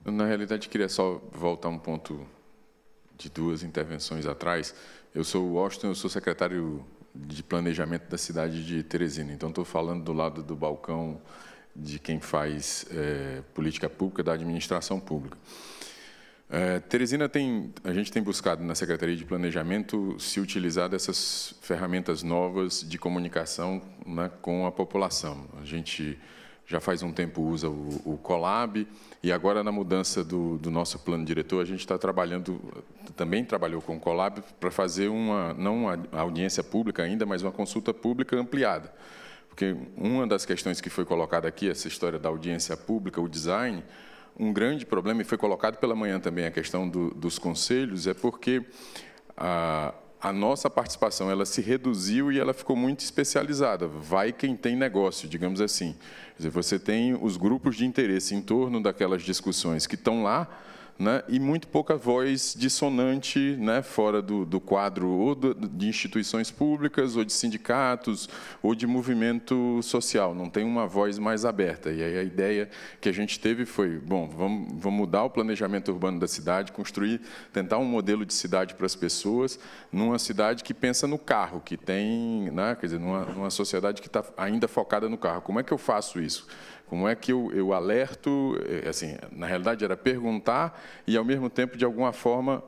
H: Na realidade, queria só voltar um ponto de 2 intervenções atrás. Eu sou o Washington, eu sou secretário de Planejamento da cidade de Teresina. Então, estou falando do lado do balcão de quem faz política pública, da administração pública. Teresina a gente tem buscado na Secretaria de Planejamento se utilizar dessas ferramentas novas de comunicação, né, com a população. A gente já faz um tempo usa o Colab, e agora, na mudança do nosso plano diretor, a gente está também trabalhou com o Colab para fazer não uma audiência pública ainda, mas uma consulta pública ampliada. Porque uma das questões que foi colocada aqui, essa história da audiência pública, o design, um grande problema, e foi colocado pela manhã também a questão dos conselhos, é porque a nossa participação ela se reduziu e ela ficou muito especializada. Vai quem tem negócio, digamos assim. Quer dizer, você tem os grupos de interesse em torno daquelas discussões que estão lá, né, e muito pouca voz dissonante, né, fora do quadro ou de instituições públicas, ou de sindicatos, ou de movimento social. Não tem uma voz mais aberta. E aí a ideia que a gente teve foi, bom, vamos mudar o planejamento urbano da cidade, tentar um modelo de cidade para as pessoas, numa cidade que pensa no carro, que tem, né, quer dizer, numa sociedade que está ainda focada no carro. Como é que eu faço isso? Como é que eu alerto, assim, na realidade era perguntar e, ao mesmo tempo, de alguma forma,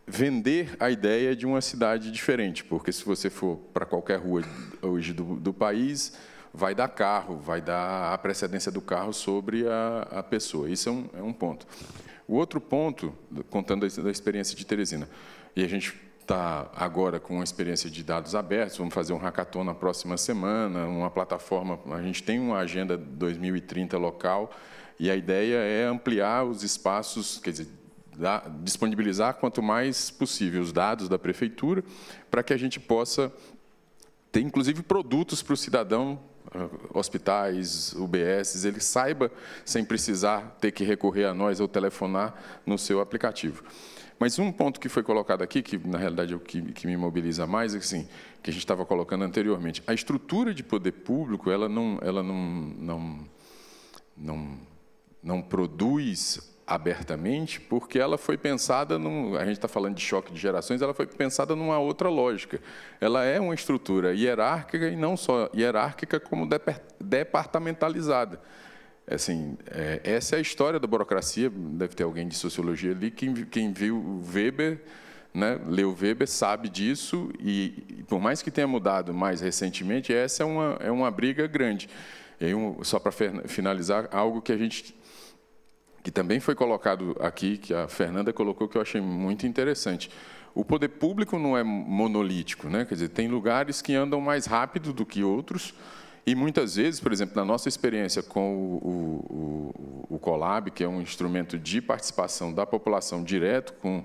H: vender a ideia de uma cidade diferente, porque se você for para qualquer rua hoje do país, vai dar carro, vai dar a precedência do carro sobre a pessoa. Isso é um ponto. O outro ponto, contando da experiência de Teresina, e a gente está agora com uma experiência de dados abertos, vamos fazer um hackathon na próxima semana, uma plataforma, a gente tem uma agenda 2030 local, e a ideia é ampliar os espaços, quer dizer, disponibilizar quanto mais possível os dados da prefeitura, para que a gente possa ter, inclusive, produtos para o cidadão, hospitais, UBS, ele saiba, sem precisar ter que recorrer a nós ou telefonar no seu aplicativo. Mas um ponto que foi colocado aqui, que na realidade é o que me mobiliza mais, é assim, que a gente estava colocando anteriormente. A estrutura de poder público, ela não produz abertamente, porque ela foi pensada, a gente está falando de choque de gerações, ela foi pensada numa outra lógica. Ela é uma estrutura hierárquica, e não só hierárquica, como departamentalizada. Assim, essa é a história da burocracia. Deve ter alguém de sociologia ali, quem viu Weber, né, leu Weber, sabe disso, e por mais que tenha mudado mais recentemente, essa é uma briga grande. E aí, só para finalizar, algo que também foi colocado aqui, que a Fernanda colocou, que eu achei muito interessante. O poder público não é monolítico, né? Quer dizer, tem lugares que andam mais rápido do que outros, E muitas vezes, por exemplo, na nossa experiência com o Colab, que é um instrumento de participação da população direto com,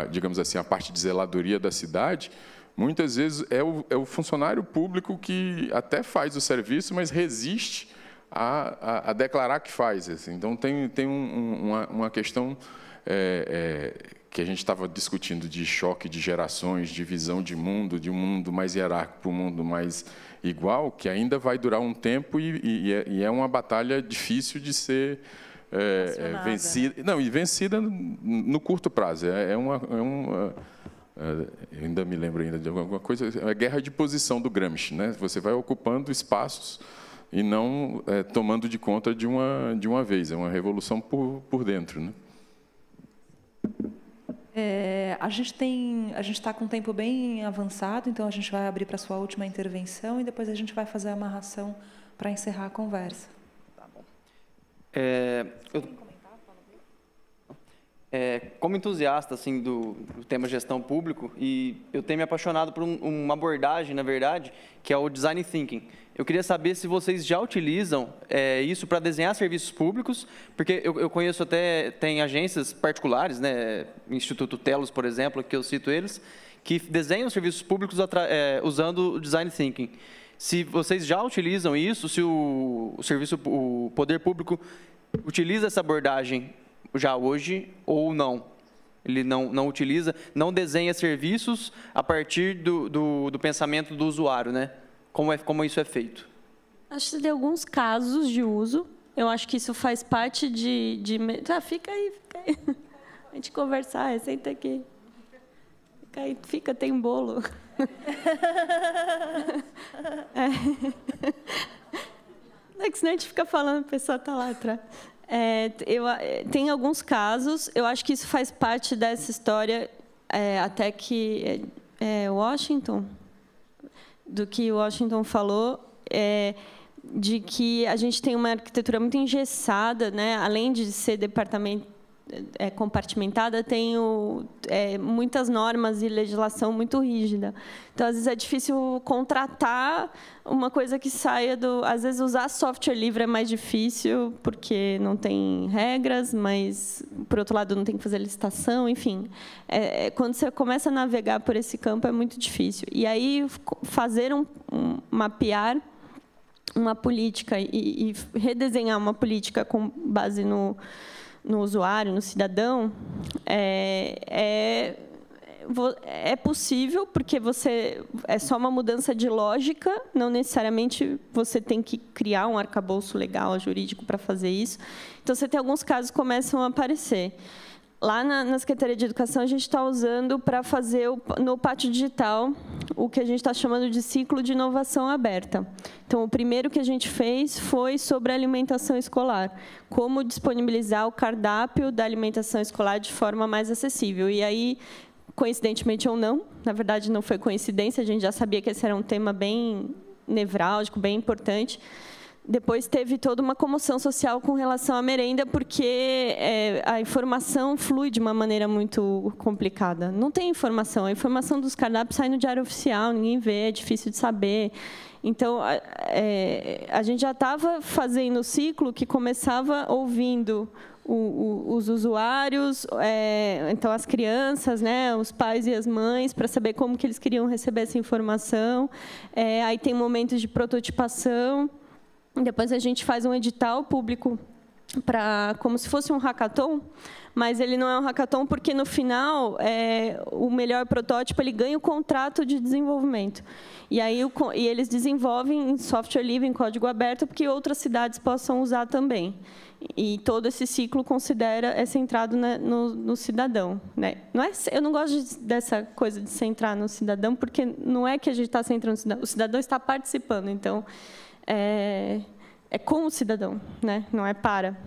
H: digamos assim, a parte de zeladoria da cidade, muitas vezes é o funcionário público que até faz o serviço, mas resiste a declarar que faz. Assim. Então, tem uma questão que a gente estava discutindo de choque de gerações, de visão de um mundo mais hierárquico para um mundo mais igual, que ainda vai durar um tempo e é uma batalha difícil de ser vencida. Não, e vencida no curto prazo. Eu ainda me lembro ainda de alguma coisa, é a guerra de posição do Gramsci, né? Você vai ocupando espaços e não tomando de conta de uma vez. É uma revolução por dentro, né?
A: A gente está com um tempo bem avançado, então a gente vai abrir para a sua última intervenção e depois a gente vai fazer a amarração para encerrar a conversa.
I: Tá bom. Como entusiasta assim, do tema gestão público, e eu tenho me apaixonado por uma abordagem, na verdade, que é o Design Thinking. Eu queria saber se vocês já utilizam isso para desenhar serviços públicos, porque eu conheço até, tem agências particulares, né, Instituto Telos, por exemplo, que eu cito eles, que desenham serviços públicos usando o Design Thinking. Se vocês já utilizam isso, se o poder público utiliza essa abordagem já hoje ou não. Ele não utiliza, não desenha serviços a partir do pensamento do usuário, né? Como isso é feito?
B: Acho que tem alguns casos de uso. Eu acho que isso faz parte fica aí. A gente conversar, senta aqui. Fica aí, tem bolo. É que senão a gente fica falando, a pessoa está lá atrás. Tem alguns casos, eu acho que isso faz parte dessa história, até que Washington, do que Washington falou, de que a gente tem uma arquitetura muito engessada, né? Além de ser compartimentada, tem muitas normas e legislação muito rígida. Então, às vezes, é difícil contratar uma coisa que saia do... Às vezes, usar software livre é mais difícil, porque não tem regras, mas, por outro lado, não tem que fazer licitação, enfim. Quando você começa a navegar por esse campo, é muito difícil. E aí, mapear uma política e redesenhar uma política com base no usuário, no cidadão, é possível, porque é só uma mudança de lógica, não necessariamente você tem que criar um arcabouço legal, jurídico, para fazer isso. Então, você tem alguns casos que começam a aparecer. Lá na Secretaria de Educação, a gente está usando para fazer, no Pátio Digital, o que a gente está chamando de ciclo de inovação aberta. Então, o primeiro que a gente fez foi sobre a alimentação escolar. Como disponibilizar o cardápio da alimentação escolar de forma mais acessível. E aí, coincidentemente ou não, na verdade, não foi coincidência, a gente já sabia que esse era um tema bem nevrálgico, bem importante. Depois teve toda uma comoção social com relação à merenda, porque a informação flui de uma maneira muito complicada. Não tem informação. A informação dos cardápios sai no Diário Oficial, ninguém vê, é difícil de saber. Então, a gente já estava fazendo o ciclo que começava ouvindo os usuários, então as crianças, né, os pais e as mães, para saber como que eles queriam receber essa informação. Aí tem momentos de prototipação. Depois a gente faz um edital público como se fosse um hackathon, mas ele não é um hackathon porque, no final, o melhor protótipo ele ganha o contrato de desenvolvimento. E aí eles desenvolvem em software livre, em código aberto, porque outras cidades possam usar também. E todo esse ciclo é centrado no cidadão, né? Eu não gosto dessa coisa de centrar no cidadão, porque não é que a gente está centrando no cidadão, o cidadão está participando, então... É com o cidadão, né? Não é para.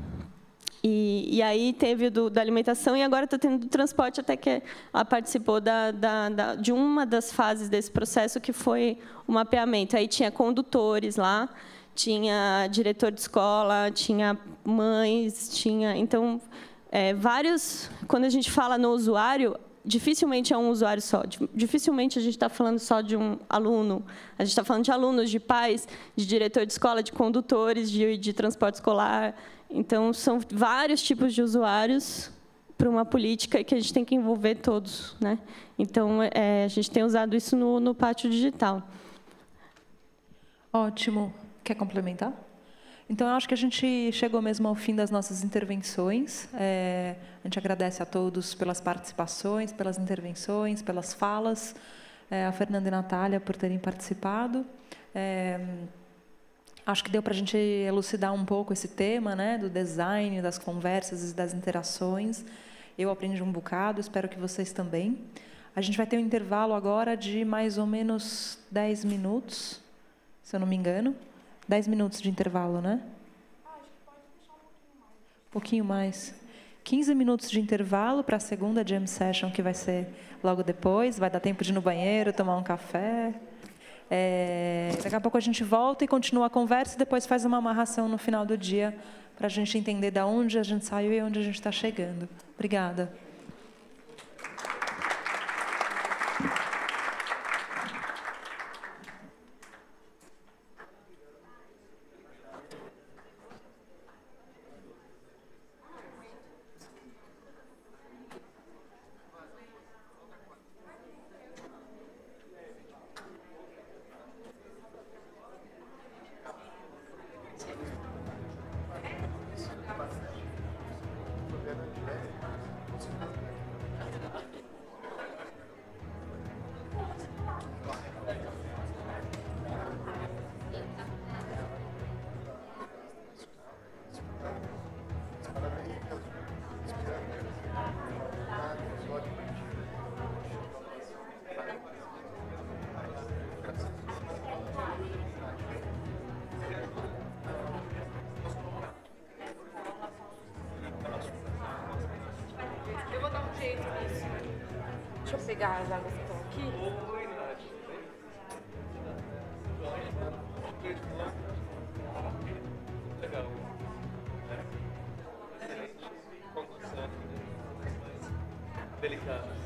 B: E aí teve da alimentação e agora está tendo do transporte, até que ela participou de uma das fases desse processo, que foi o mapeamento. Aí tinha condutores lá, tinha diretor de escola, tinha mães, então, vários... Quando a gente fala no usuário, dificilmente é um usuário só. Dificilmente a gente está falando só de um aluno. A gente está falando de alunos, de pais, de diretor de escola, de condutores de transporte escolar. Então, são vários tipos de usuários para uma política que a gente tem que envolver todos, né? Então, a gente tem usado isso no pátio digital.
A: Ótimo. Quer complementar? Então, eu acho que a gente chegou mesmo ao fim das nossas intervenções. A gente agradece a todos pelas participações, pelas intervenções, pelas falas. A Fernanda e a Natália por terem participado. Acho que deu para a gente elucidar um pouco esse tema, né, do design, das conversas e das interações. Eu aprendi um bocado, espero que vocês também. A gente vai ter um intervalo agora de mais ou menos 10 minutos, se eu não me engano. 10 minutos de intervalo, né?
J: Acho que pode deixar um
A: pouquinho mais. 15 minutos de intervalo para a segunda jam session, que vai ser logo depois. Vai dar tempo de ir no banheiro, tomar um café. Daqui a pouco a gente volta e continua a conversa e depois faz uma amarração no final do dia para a gente entender de onde a gente saiu e onde a gente está chegando. Obrigada.
J: Deixa eu pegar as águas que estão aqui.
K: Legal. Delicado.